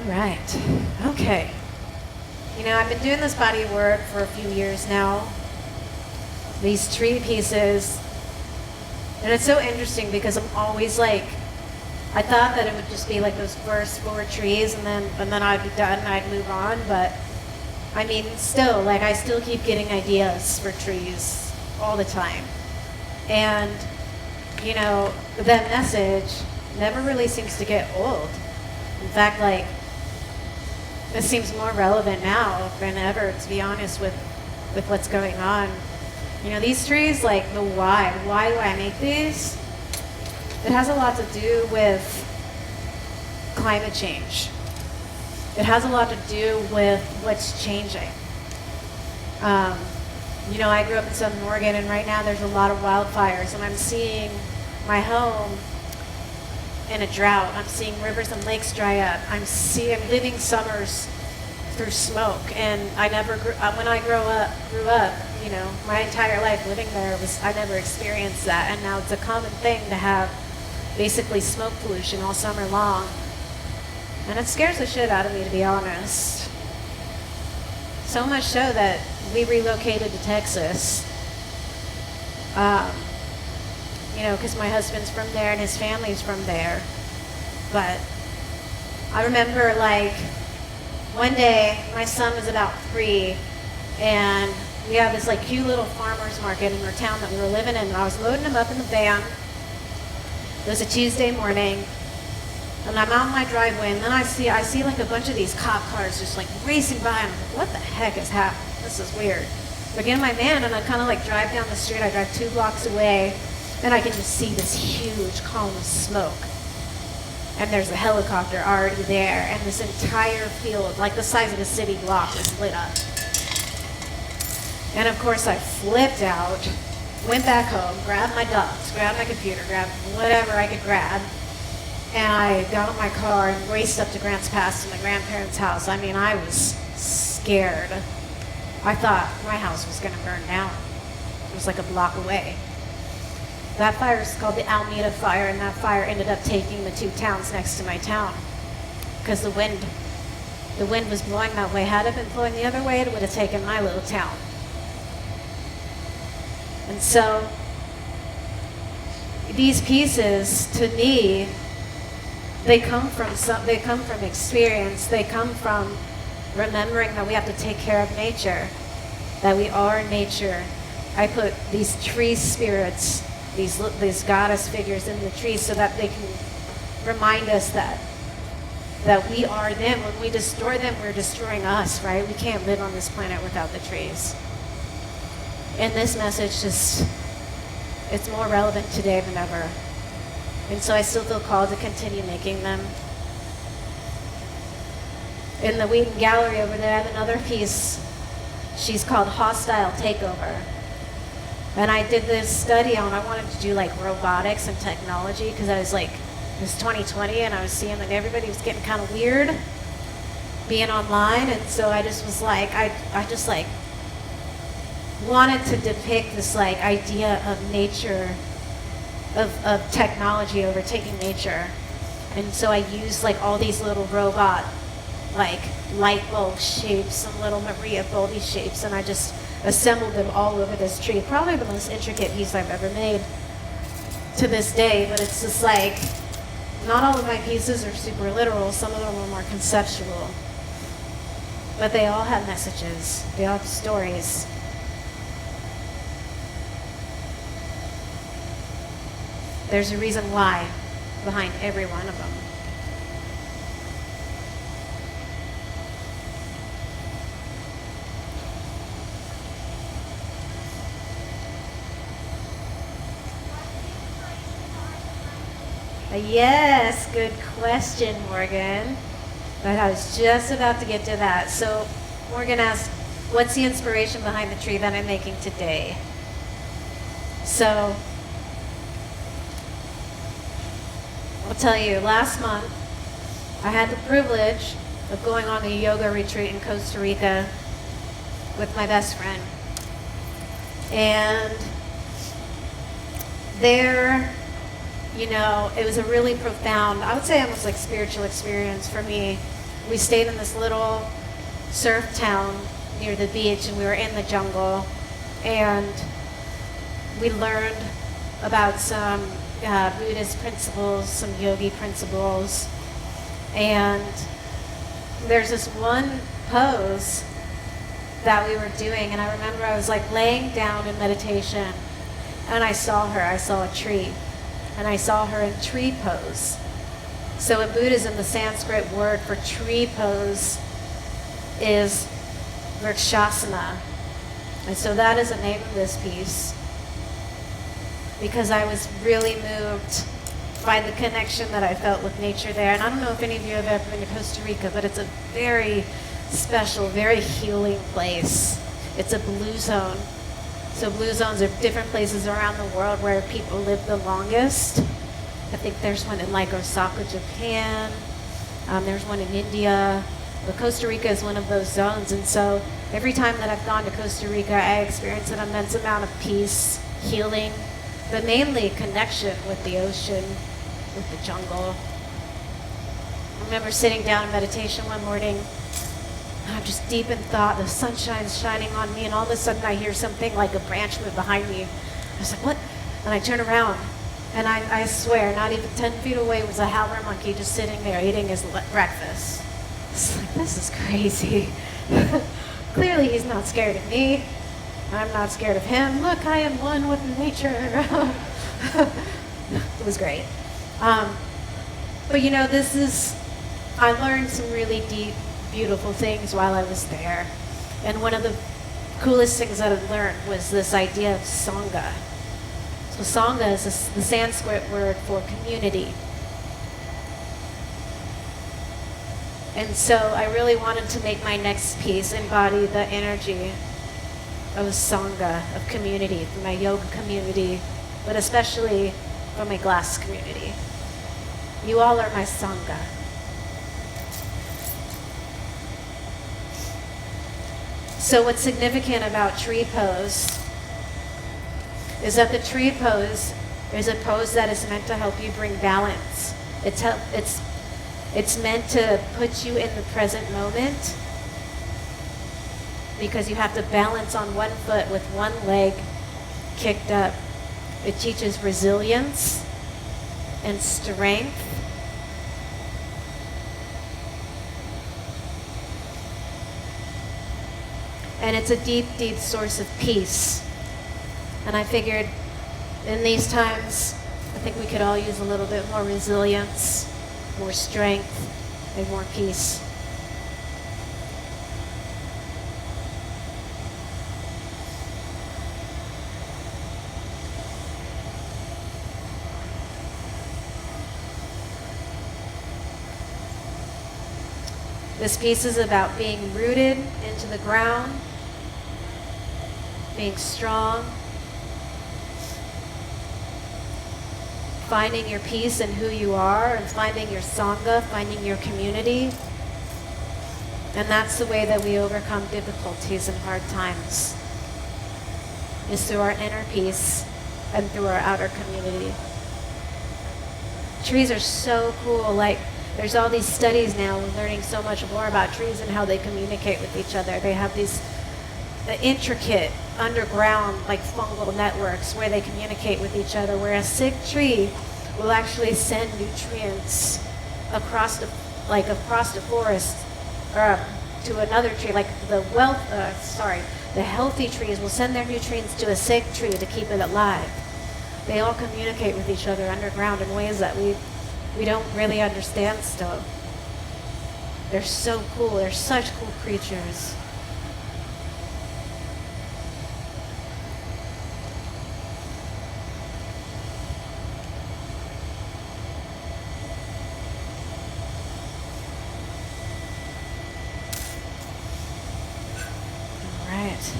Right. Okay. You know, I've been doing this body of work for a few years now. These tree pieces. And it's so interesting because I'm always like, I thought that it would just be like those first 4 trees and then I'd be done and I'd move on. But I mean, still, like I still keep getting ideas for trees all the time. And, you know, that message never really seems to get old. In fact, like, this seems more relevant now than ever, to be honest, with what's going on. You know, these trees, like the why do I make these? It has a lot to do with climate change. It has a lot to do with what's changing. You know, I grew up in Southern Oregon, and right now there's a lot of wildfires, and I'm seeing my home in a drought. I'm seeing rivers and lakes dry up. I'm living summers through smoke, and I never when I grew up, you know, my entire life living there I never experienced that, and now it's a common thing to have basically smoke pollution all summer long, and it scares the shit out of me, to be honest. So much so that we relocated to Texas You know, because my husband's from there and his family's from there. But I remember, like, one day my son was about 3, and we have this like cute little farmer's market in our town that we were living in, and I was loading him up in the van. It was a Tuesday morning, and I'm out in my driveway, and then I see like a bunch of these cop cars just like racing by, and I'm like, what the heck is happening? This is weird. So I get in my van, and I kind of like drive down the street. I drive 2 blocks away, and I can just see this huge column of smoke. And there's a helicopter already there, and this entire field, like the size of a city block, is lit up. And of course I flipped out, went back home, grabbed my dogs, grabbed my computer, grabbed whatever I could grab, and I got in my car and raced up to Grants Pass to my grandparents' house. I mean, I was scared. I thought my house was gonna burn down. It was like a block away. That fire is called the Alameda Fire, and that fire ended up taking the 2 towns next to my town because the wind was blowing that way. Had it been blowing the other way, it would have taken my little town. And so these pieces, to me, they come from experience. They come from remembering that we have to take care of nature, that we are nature. I put these tree spirits, these goddess figures in the trees so that they can remind us that we are them. When we destroy them, we're destroying us, right? We can't live on this planet without the trees. And this message it's more relevant today than ever. And so I still feel called to continue making them. In the Wheaton Gallery over there, I have another piece. She's called Hostile Takeover. And I did this study on, I wanted to do like robotics and technology because I was like, it was 2020 and I was seeing that everybody was getting kind of weird being online. And so I just was like, I just like wanted to depict this like idea of nature, of technology overtaking nature. And so I used like all these little robot, like light bulb shapes, some little Maria Boldi shapes, and I just assembled them all over this tree. Probably the most intricate piece I've ever made to this day, but it's just like, not all of my pieces are super literal, some of them are more conceptual. But they all have messages, they all have stories. There's a reason why behind every one of them. Yes, good question, Morgan. But I was just about to get to that. So Morgan asked, what's the inspiration behind the tree that I'm making today? So I'll tell you, last month I had the privilege of going on a yoga retreat in Costa Rica with my best friend. And there, you know, it was a really profound, I would say almost like spiritual experience for me. We stayed in this little surf town near the beach, and we were in the jungle, and we learned about some Buddhist principles, some yogi principles, and there's this one pose that we were doing, and I remember I was like laying down in meditation, and I saw a tree. And I saw her in tree pose. So in Buddhism, the Sanskrit word for tree pose is Vrikshasana. And so that is the name of this piece, because I was really moved by the connection that I felt with nature there. And I don't know if any of you have ever been to Costa Rica, but it's a very special, very healing place. It's a blue zone. So blue zones are different places around the world where people live the longest. I think there's one in like Osaka, Japan. There's one in India. But Costa Rica is one of those zones. And so every time that I've gone to Costa Rica, I experience an immense amount of peace, healing, but mainly connection with the ocean, with the jungle. I remember sitting down in meditation one morning. I'm just deep in thought, the sunshine's shining on me, and all of a sudden I hear something like a branch move behind me. was like, what? And I turned around, and I swear, not even 10 feet away was a howler monkey just sitting there eating his breakfast. It's like, this is crazy. Clearly he's not scared of me. I'm not scared of him. Look, I am one with nature. It was great. But you know, I learned some really deep, beautiful things while I was there. And one of the coolest things that I learned was this idea of Sangha. So Sangha is the Sanskrit word for community. And so I really wanted to make my next piece embody the energy of Sangha, of community, for my yoga community, but especially for my glass community. You all are my Sangha. So what's significant about tree pose is that the tree pose is a pose that is meant to help you bring balance. It's meant to put you in the present moment, because you have to balance on one foot with one leg kicked up. It teaches resilience and strength. And it's a deep, deep source of peace. And I figured in these times, I think we could all use a little bit more resilience, more strength, and more peace. This piece is about being rooted into the ground, being strong, finding your peace in who you are, and finding your Sangha, finding your community. And that's the way that we overcome difficulties and hard times, is through our inner peace and through our outer community. Trees are so cool. Like, there's all these studies now learning so much more about trees and how they communicate with each other. They have these intricate underground like fungal networks where they communicate with each other, where a sick tree will actually send nutrients across the forest or to another tree. Like the healthy trees will send their nutrients to a sick tree to keep it alive. They all communicate with each other underground in ways that we don't really understand still. They're so cool. They're such cool creatures. All right.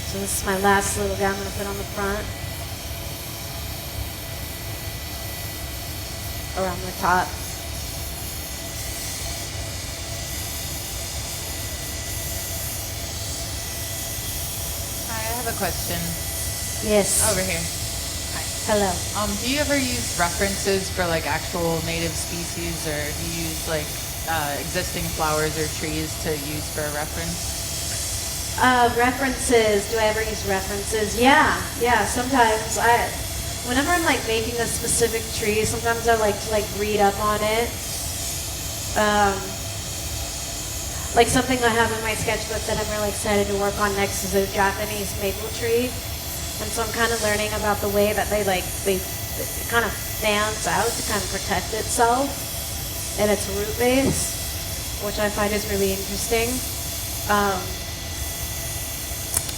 So this is my last little guy I'm going to put on the front. Or on the top. Hi, I have a question. Yes. Over here. Hello. Do you ever use references for like actual native species, or do you use like existing flowers or trees to use for a reference? References. Do I ever use references? Yeah. Sometimes whenever I'm like making a specific tree, sometimes I like to read up on it. Like something I have in my sketchbook that I'm really excited to work on next is a Japanese maple tree. And so I'm kind of learning about the way that it kind of fans out to kind of protect itself and its root base, which I find is really interesting.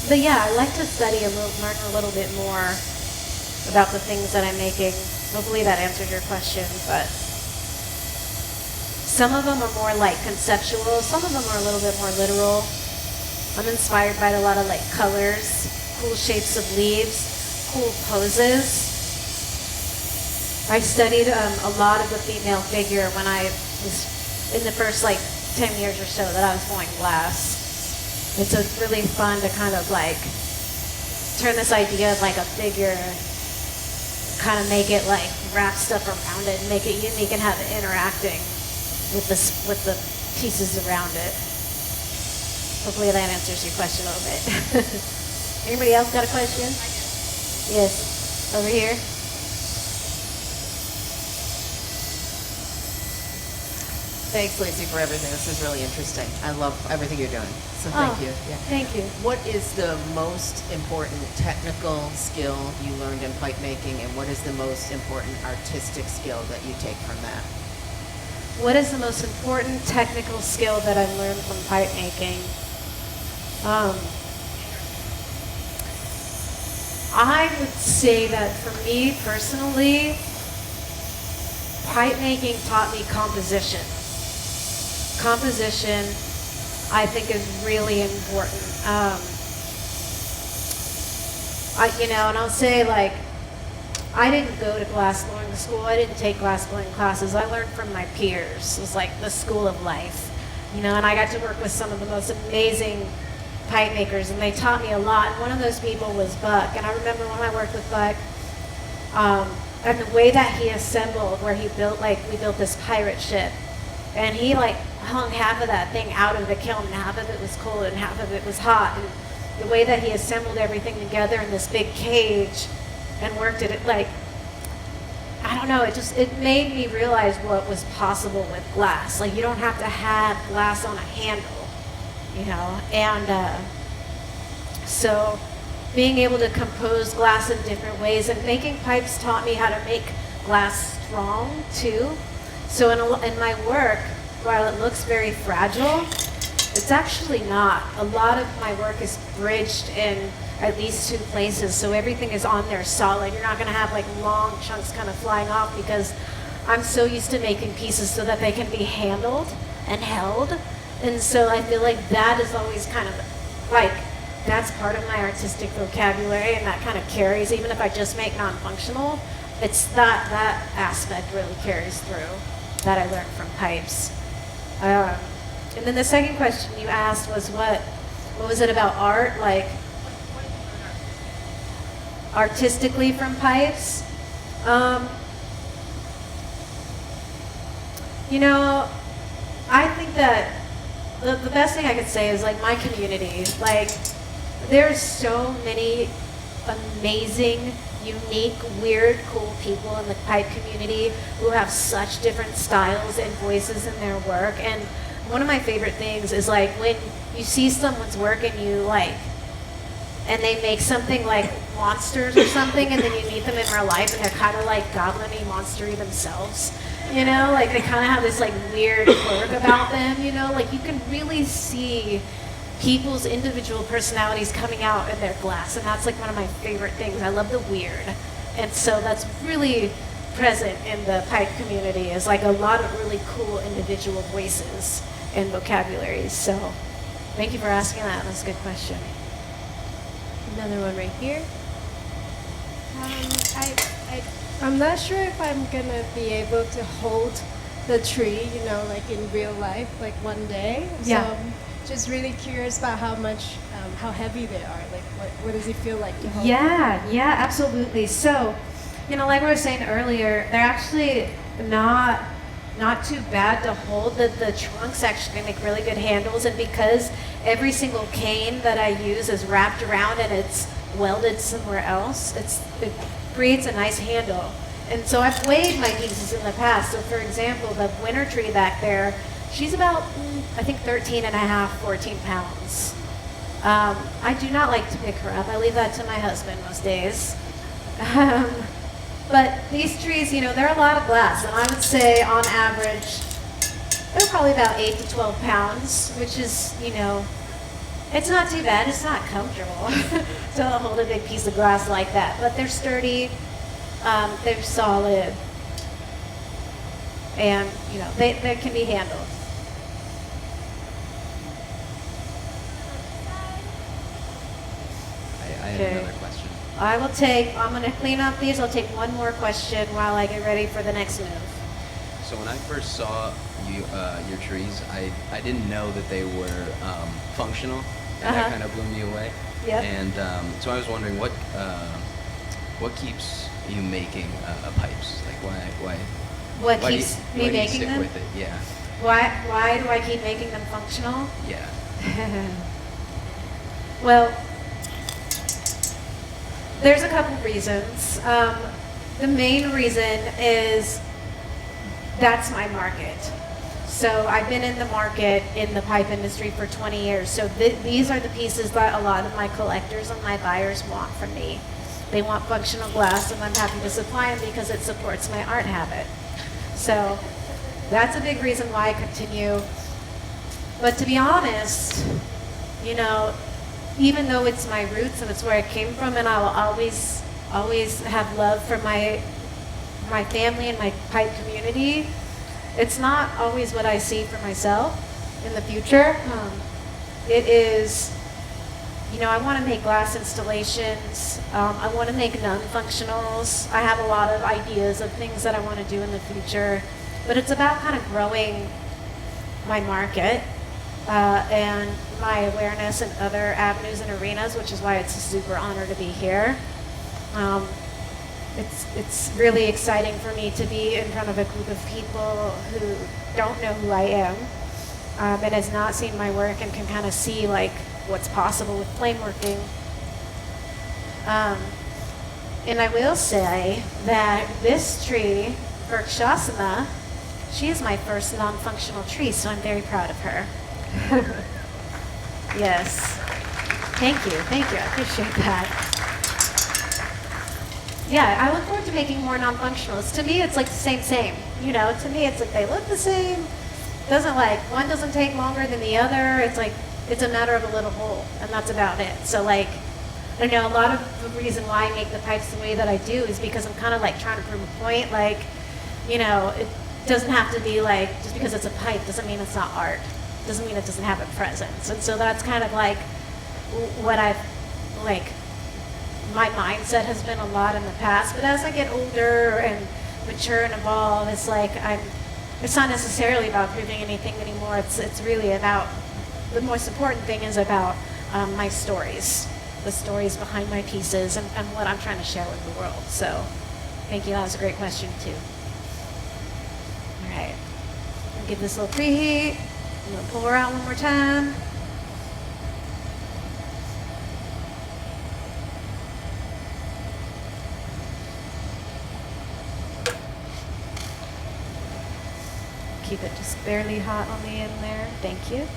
But yeah, I like to learn a little bit more about the things that I'm making. Hopefully that answered your question, but some of them are more like conceptual, some of them are a little bit more literal. I'm inspired by a lot of like colors, cool shapes of leaves, cool poses. I studied a lot of the female figure when I was in the first 10 years or so that I was going glass. And so it's really fun to kind of turn this idea of a figure, kind of make it wrap stuff around it and make it unique and have it interacting with the pieces around it. Hopefully that answers your question a little bit. Anybody else got a question? Yes, over here. Thanks, Lacey, for everything. This is really interesting. I love everything you're doing. So thank you. Yeah. Thank you. What is the most important technical skill you learned in pipe making, and what is the most important artistic skill that you take from that? What is the most important technical skill that I've learned from pipe making? I would say that for me personally, pipe making taught me composition. Composition, I think, is really important. And I'll say, like, I didn't go to glass blowing school. I didn't take glass blowing classes. I learned from my peers. It was like the school of life, and I got to work with some of the most amazing pipe makers, and they taught me a lot. And one of those people was Buck, and I remember when I worked with Buck, and the way that he assembled, where we built this pirate ship, and he hung half of that thing out of the kiln, and half of it was cold, and half of it was hot, and the way that he assembled everything together in this big cage and worked at it, I don't know, it made me realize what was possible with glass. You don't have to have glass on a handle, and so being able to compose glass in different ways, and making pipes taught me how to make glass strong too. So in my work, while it looks very fragile, it's actually not. A lot of my work is bridged in at least 2 places, so everything is on there solid. You're not going to have long chunks kind of flying off, because I'm so used to making pieces so that they can be handled and held. And so I feel like that is always kind of that's part of my artistic vocabulary, and that kind of carries, even if I just make non-functional, it's that aspect really carries through that I learned from pipes. And then the second question you asked was what was it about art, artistically from pipes? I think that the best thing I could say is my community. There's so many amazing, unique, weird, cool people in the pipe community who have such different styles and voices in their work. And one of my favorite things is when you see someone's work and and they make something like monsters or something, and then you meet them in real life and they're kind of goblin-y, monstery themselves. They kind of have this weird quirk about them. You can really see people's individual personalities coming out in their glass, and that's one of my favorite things. I love the weird, and so that's really present in the pipe community, is a lot of really cool individual voices and vocabularies. So thank you for asking that. That's a good question. Another one right here. I'm not sure if I'm gonna be able to hold the tree, in real life, one day. Yeah. So I'm just really curious about how heavy they are. What does it feel like to hold? Yeah, absolutely. So, like we were saying earlier, they're actually not too bad to hold. The trunks actually make really good handles, and because every single cane that I use is wrapped around and it's welded somewhere else, it creates a nice handle. And so I've weighed my pieces in the past. So for example, the winter tree back there, she's about, I think 13 and a half, 14 pounds. I do not like to pick her up. I leave that to my husband most days. But these trees, they're a lot of glass, and I would say on average, they're probably about 8 to 12 pounds, which is, it's not too bad. It's not comfortable to hold a big piece of glass like that, but they're sturdy, they're solid, and, they can be handled. I have another question. I'm going to clean up these. I'll take one more question while I get ready for the next move. So when I first saw your trees, I didn't know that they were functional, and that kind of blew me away. Yep. And so I was wondering what keeps you making pipes? What why keeps me do you making stick them? with it? Yeah. Why do I keep making them functional? Yeah. Well, there's a couple reasons. The main reason is that's my market. So I've been in the market in the pipe industry for 20 years. So these are the pieces that a lot of my collectors and my buyers want from me. They want functional glass, and I'm happy to supply them because it supports my art habit. So that's a big reason why I continue. But to be honest, you know, even though it's my roots and it's where I came from, and I'll always have love for my family and my pipe community, it's not always what I see for myself in the future. It is, you know, I want to make glass installations. I want to make non-functionals. I have a lot of ideas of things that I want to do in the future, but it's about kind of growing my market and my awareness in other avenues and arenas, which is why it's a super honor to be here. It's really exciting for me to be in front of a group of people who don't know who I am and has not seen my work and can kind of see like what's possible with flameworking. And I will say that this tree, Birkshasana, she is my first non-functional tree, so I'm very proud of her. Yes. Thank you. I appreciate that. Yeah, I look forward to making more non-functionals. To me, it's like the same. You know, to me, it's like they look the same. One doesn't take longer than the other. It's like, it's a matter of a little hole, and that's about it. So like, I know a lot of the reason why I make the pipes the way that I do is because I'm kind of like trying to prove a point. Like, you know, it doesn't have to be like, just because it's a pipe doesn't mean it's not art. Doesn't mean it doesn't have a presence. And so that's kind of like what I've, like, my mindset has been a lot in the past. But as I get older and mature and evolve, it's like it's not necessarily about proving anything anymore. It's really about, the most important thing is about my stories, the stories behind my pieces and what I'm trying to share with the world. So thank you, that was a great question too. All right, I'll give this a little preheat. I'm gonna pull her out one more time. Keep it just barely hot on the end there. Thank you.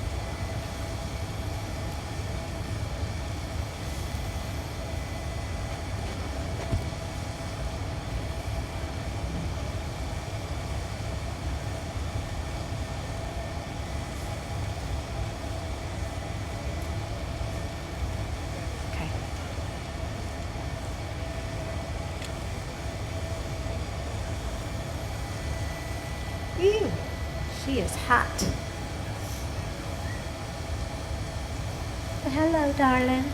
Okay. Ew. She is hot. Well, hello, darling.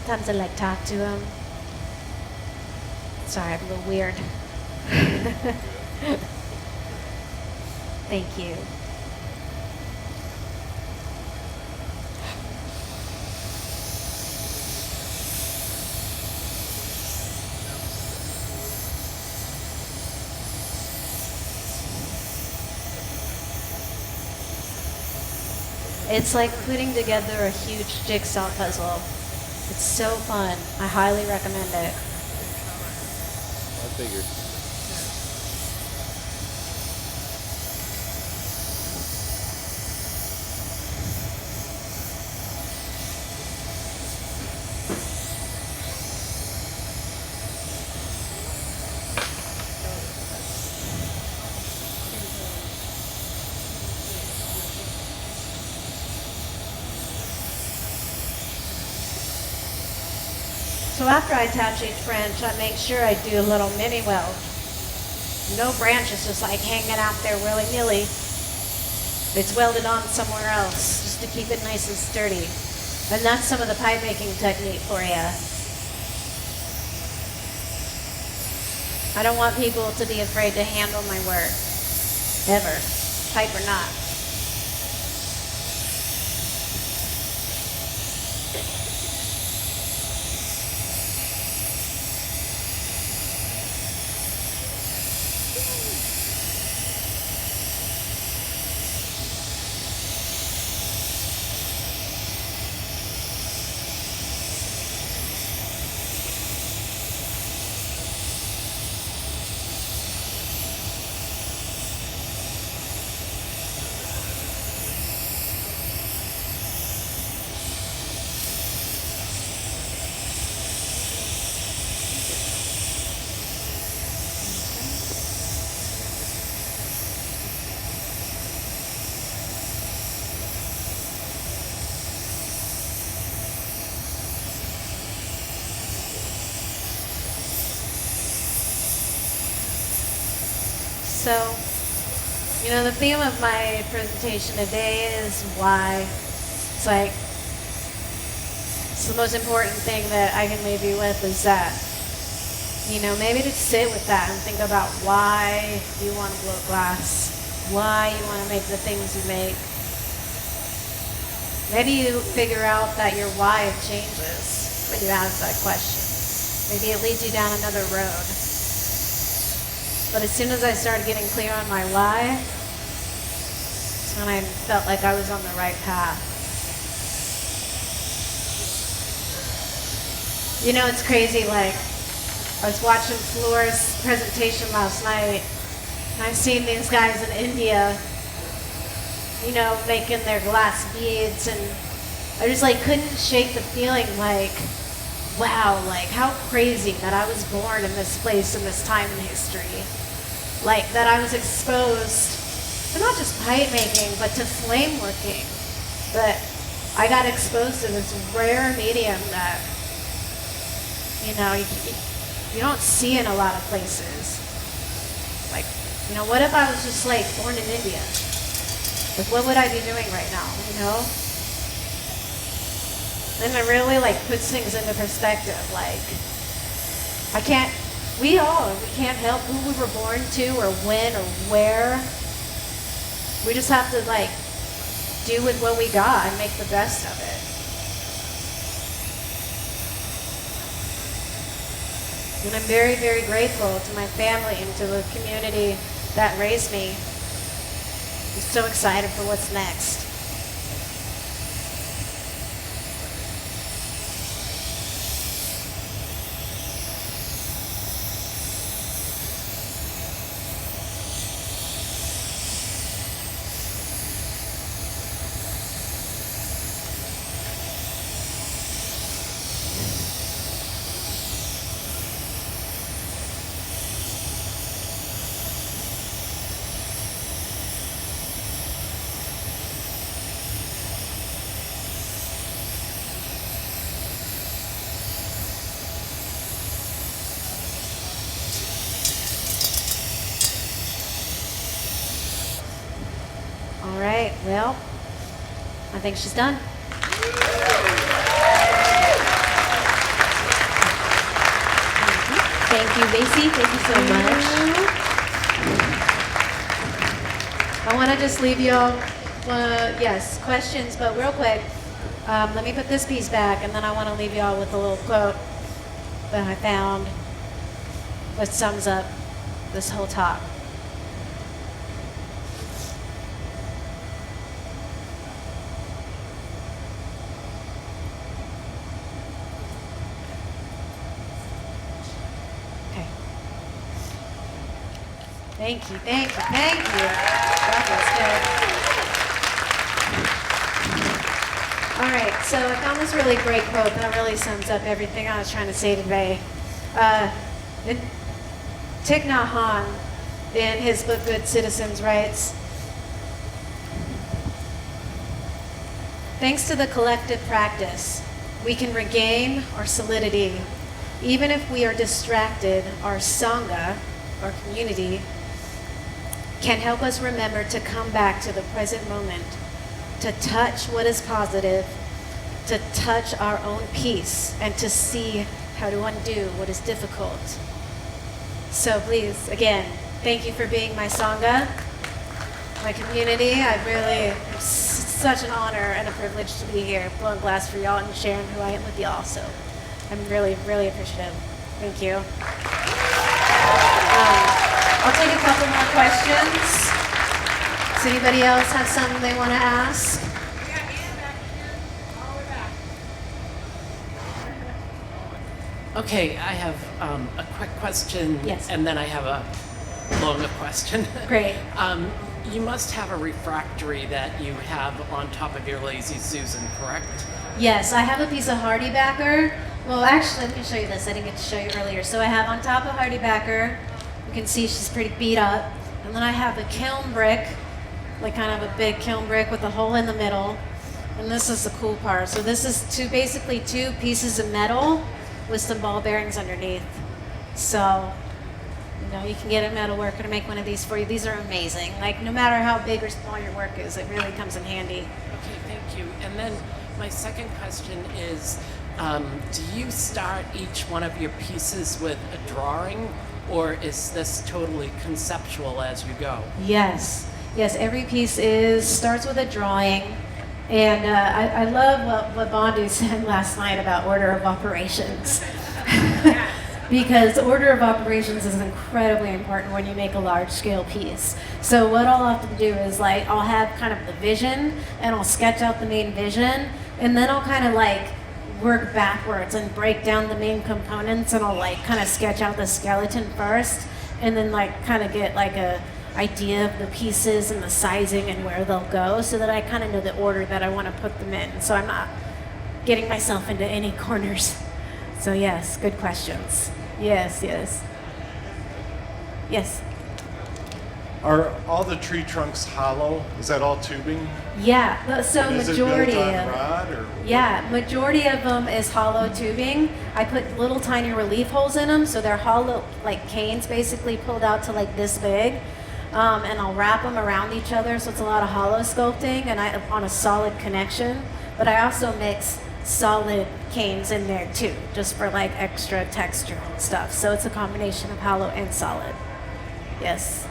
Sometimes I like talk to him. Sorry, I'm a little weird. Thank you. It's like putting together a huge jigsaw puzzle. It's so fun. I highly recommend it. I figured. So after I attach each branch, I make sure I do a little mini weld. No branches just like hanging out there willy-nilly. It's welded on somewhere else just to keep it nice and sturdy. And that's some of the pipe making technique for you. I don't want people to be afraid to handle my work, ever, pipe or not. So, you know, the theme of my presentation today is why. It's like, it's the most important thing that I can leave you with is that, you know, maybe just sit with that and think about why you want to blow glass, why you want to make the things you make. Maybe you figure out that your why changes when you ask that question. Maybe it leads you down another road. But as soon as I started getting clear on my why, that's when I felt like I was on the right path. You know, it's crazy, like, I was watching Floor's presentation last night, and I've seen these guys in India, you know, making their glass beads, and I just like couldn't shake the feeling like, wow, like how crazy that I was born in this place in this time in history. Like that I was exposed to not just pipe making, but to flame working. That I got exposed to this rare medium that, you know, you don't see in a lot of places. Like, you know, what if I was just like born in India? Like, what would I be doing right now, you know? And it really, like, puts things into perspective. Like, we can't help who we were born to or when or where. We just have to, like, do with what we got and make the best of it. And I'm very, very grateful to my family and to the community that raised me. I'm so excited for what's next. All right, well, I think she's done. Thank you, Lacey. Thank you so much. I want to just leave you all, yes, questions, but real quick, let me put this piece back, and then I want to leave you all with a little quote that I found that sums up this whole talk. Thank you, thank you, thank you. That was good. All right, so I found this really great quote that really sums up everything I was trying to say today. Thich Nhat Hanh, in his book Good Citizens, writes, "Thanks to the collective practice, we can regain our solidity. Even if we are distracted, our Sangha, our community, can help us remember to come back to the present moment, to touch what is positive, to touch our own peace, and to see how to undo what is difficult." So please, again, thank you for being my Sangha, my community. It's such an honor and a privilege to be here, blowing glass for y'all and sharing who I am with y'all. So I'm really, really appreciative. Thank you. I'll take a couple more questions. Does anybody else have something they want to ask? Okay, I have a quick question, yes, and then I have a longer question. Great. You must have a refractory that you have on top of your Lazy Susan, correct? Yes, I have a piece of Hardy Backer. Well, actually, let me show you this. I didn't get to show you earlier. So I have on top of Hardy Backer, you can see she's pretty beat up. And then I have a kiln brick, like kind of a big kiln brick with a hole in the middle. And this is the cool part. So this is basically two pieces of metal with some ball bearings underneath. So You can get a metal worker to make one of these for you. These are amazing. Like, no matter how big or small your work is, it really comes in handy. Okay, thank you. And then my second question is, do you start each one of your pieces with a drawing, or is this totally conceptual as you go? Yes, every piece starts with a drawing. And I love what Bondi said last night about order of operations. Because order of operations is incredibly important when you make a large scale piece. So what I'll often do is like, I'll have kind of the vision and I'll sketch out the main vision, and then I'll kind of like work backwards and break down the main components, and I'll like kind of sketch out the skeleton first, and then like kind of get like a idea of the pieces and the sizing and where they'll go, so that I kind of know the order that I want to put them in, so I'm not getting myself into any corners. So yes, good questions. Yes. Are all the tree trunks hollow? Is that all tubing? Yeah, so And is majority it built on of rod or? yeah, majority of them is hollow tubing. I put little tiny relief holes in them, so they're hollow, like canes basically pulled out to like this big. And I'll wrap them around each other, so it's a lot of hollow sculpting and on a solid connection. But I also mix solid canes in there too, just for like extra texture and stuff. So it's a combination of hollow and solid. Yes.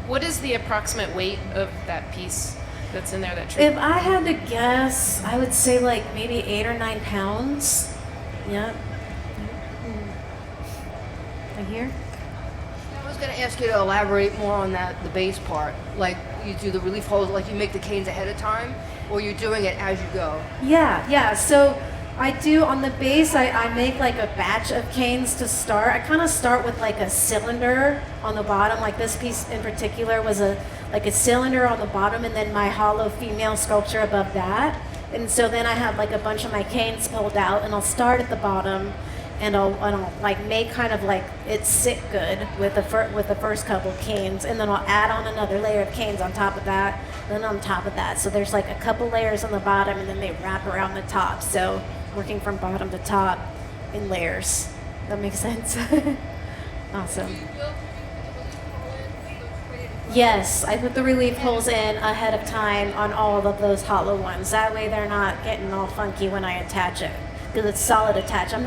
What is the approximate weight of that piece that's in there, that tree? If I had to guess, I would say like maybe 8 or 9 pounds. Yeah. Right here. I was going to ask you to elaborate more on that, the base part. Like you do the relief holes, like you make the canes ahead of time, or you're doing it as you go? Yeah. So I do on the base, I make like a batch of canes to start. I kind of start with like a cylinder on the bottom. Like this piece in particular was a cylinder on the bottom, and then my hollow female sculpture above that. And so then I have like a bunch of my canes pulled out, and I'll start at the bottom. And I'll like make kind of like it sit good with the first couple canes, and then I'll add on another layer of canes on top of that, then on top of that. So there's like a couple layers on the bottom, and then they wrap around the top. So working from bottom to top in layers. That makes sense. Awesome. Yes, I put the relief holes in ahead of time on all of those hollow ones. That way they're not getting all funky when I attach it, because it's solid attach. I'm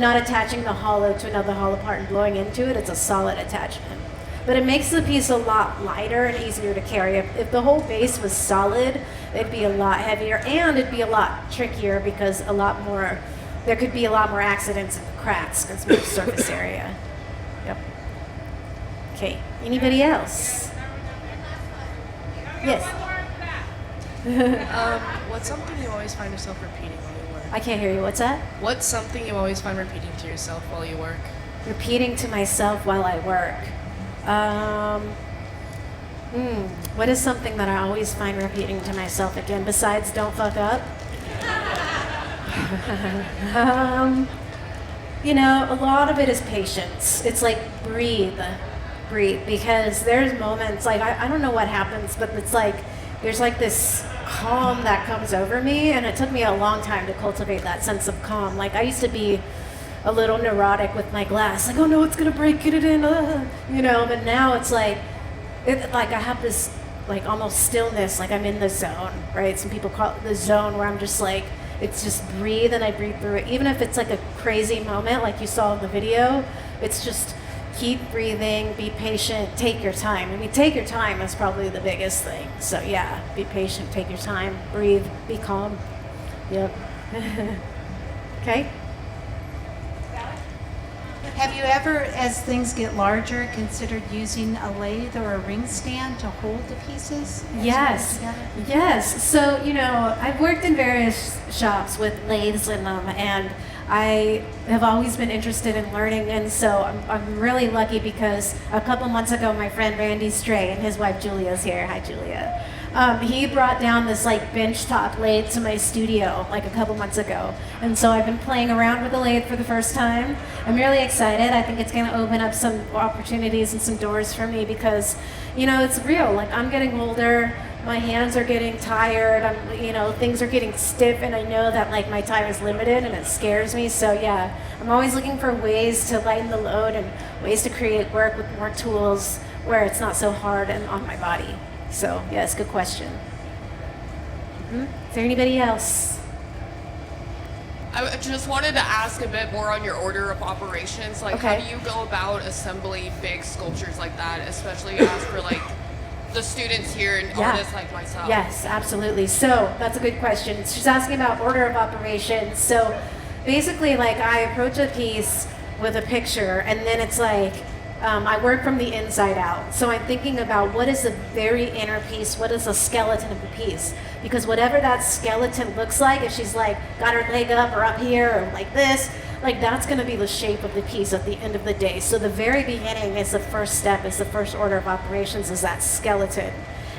not attaching the hollow to another hollow part and blowing into it. It's a solid attachment. But it makes the piece a lot lighter and easier to carry. If the whole base was solid, it'd be a lot heavier, and it'd be a lot trickier because there could be a lot more accidents and cracks because more surface area. Yep. Okay, anybody else? Yes. What's something you always find yourself repeating while you work? I can't hear you. What's that? What's something you always find repeating to yourself while you work? Repeating to myself while I work. What is something that I always find repeating to myself again besides don't fuck up? A lot of it is patience. It's like breathe, because there's moments like I don't know what happens, but it's like there's like this calm that comes over me, and it took me a long time to cultivate that sense of calm. Like I used to be a little neurotic with my glass, like, oh no, it's gonna break, get it in, but now it's like I have this like almost stillness, like I'm in the zone, right? Some people call it the zone, where I'm just like, it's just breathe, and I breathe through it. Even if it's like a crazy moment like you saw in the video, it's just keep breathing, be patient, take your time. I mean, take your time is probably the biggest thing. So yeah, be patient, take your time, breathe, be calm. Yep. Okay. Have you ever, as things get larger, considered using a lathe or a ring stand to hold the pieces? Yes. So, I've worked in various shops with lathes in them, and I have always been interested in learning, and so I'm really lucky because a couple months ago, my friend Randy Stray and his wife Julia's here. Hi, Julia. He brought down this like bench top lathe to my studio like a couple months ago, and so I've been playing around with the lathe for the first time. I'm really excited. I think it's going to open up some opportunities and some doors for me because, it's real. Like I'm getting older. my hands are getting tired, things are getting stiff, and I know that like my time is limited and it scares me. So yeah, I'm always looking for ways to lighten the load and ways to create work with more tools where it's not so hard and on my body. So yes, good question. Is there anybody else? I just wanted to ask a bit more on your order of operations. Like, Okay. how do you go about assembling big sculptures like that, especially as for like the students here and artists like myself? Yes, absolutely. So that's a good question. She's asking about order of operations. So basically, like I approach a piece with a picture, and then it's like I work from the inside out. So I'm thinking about what is the very inner piece, what is the skeleton of the piece? Because whatever that skeleton looks like, if she's like got her leg up or up here or like this, like that's going to be the shape of the piece at the end of the day. So the very beginning is the first step, is the first order of operations, is that skeleton.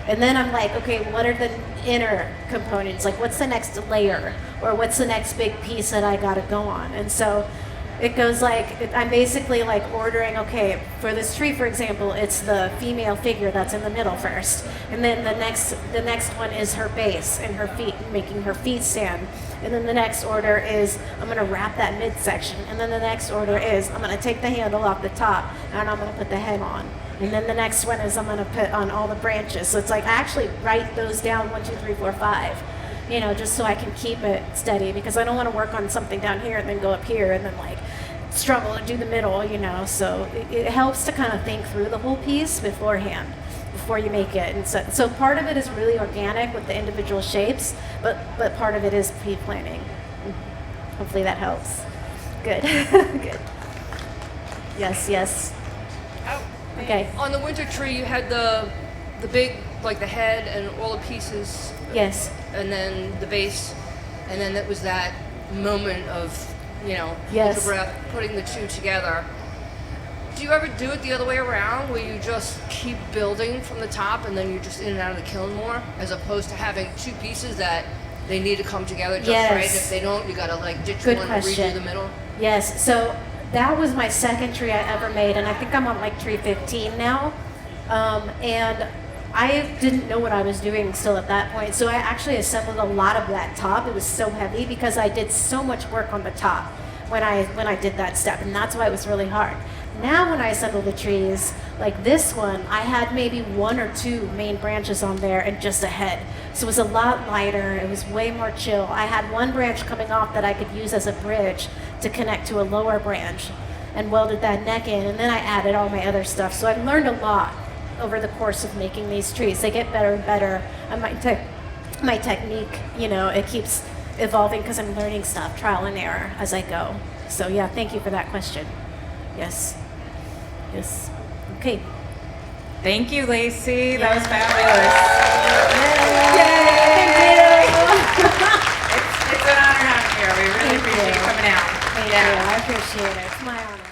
And then I'm like, okay, what are the inner components? Like what's the next layer, or what's the next big piece that I got to go on? And so it goes like, I'm basically like ordering, okay, for this tree, for example, it's the female figure that's in the middle first. And then the next one is her base and her feet, making her feet stand. And then the next order is, I'm gonna wrap that midsection. And then the next order is, I'm gonna take the handle off the top and I'm gonna put the head on. And then the next one is, I'm gonna put on all the branches. So it's like, I actually write those down, 1, 2, 3, 4, 5. Just so I can keep it steady, because I don't want to work on something down here and then go up here and then like struggle and do the middle, so it helps to kind of think through the whole piece beforehand before you make it. And so part of it is really organic with the individual shapes, but part of it is pre-planning. Hopefully that helps. Good. Good. Yes. Okay. On the winter tree, you had the big, like the head and all the pieces. Yes. And then the base, and then it was that moment of, Yes. the breath, putting the two together. Do you ever do it the other way around, where you just keep building from the top and then you're just in and out of the kiln more, as opposed to having two pieces that they need to come together just right? And if they don't, you gotta like ditch Good one question. and redo the middle? Yes, so that was my second tree I ever made, and I think I'm on like tree 15 now. And I didn't know what I was doing still at that point, so I actually assembled a lot of that top. It was so heavy because I did so much work on the top when I did that step, and that's why it was really hard. Now when I assemble the trees, like this one, I had maybe 1 or 2 main branches on there and just a head. So it was a lot lighter, it was way more chill. I had one branch coming off that I could use as a bridge to connect to a lower branch, and welded that neck in, and then I added all my other stuff. So I've learned a lot over the course of making these trees. They get better and better, and my technique, it keeps evolving because I'm learning stuff, trial and error as I go. So yeah, thank you for that question. Yes. Okay. Thank you, Lacey. That was fabulous. It's an honor having you here. We really appreciate you coming out. Thank you. I appreciate it. It's my honor.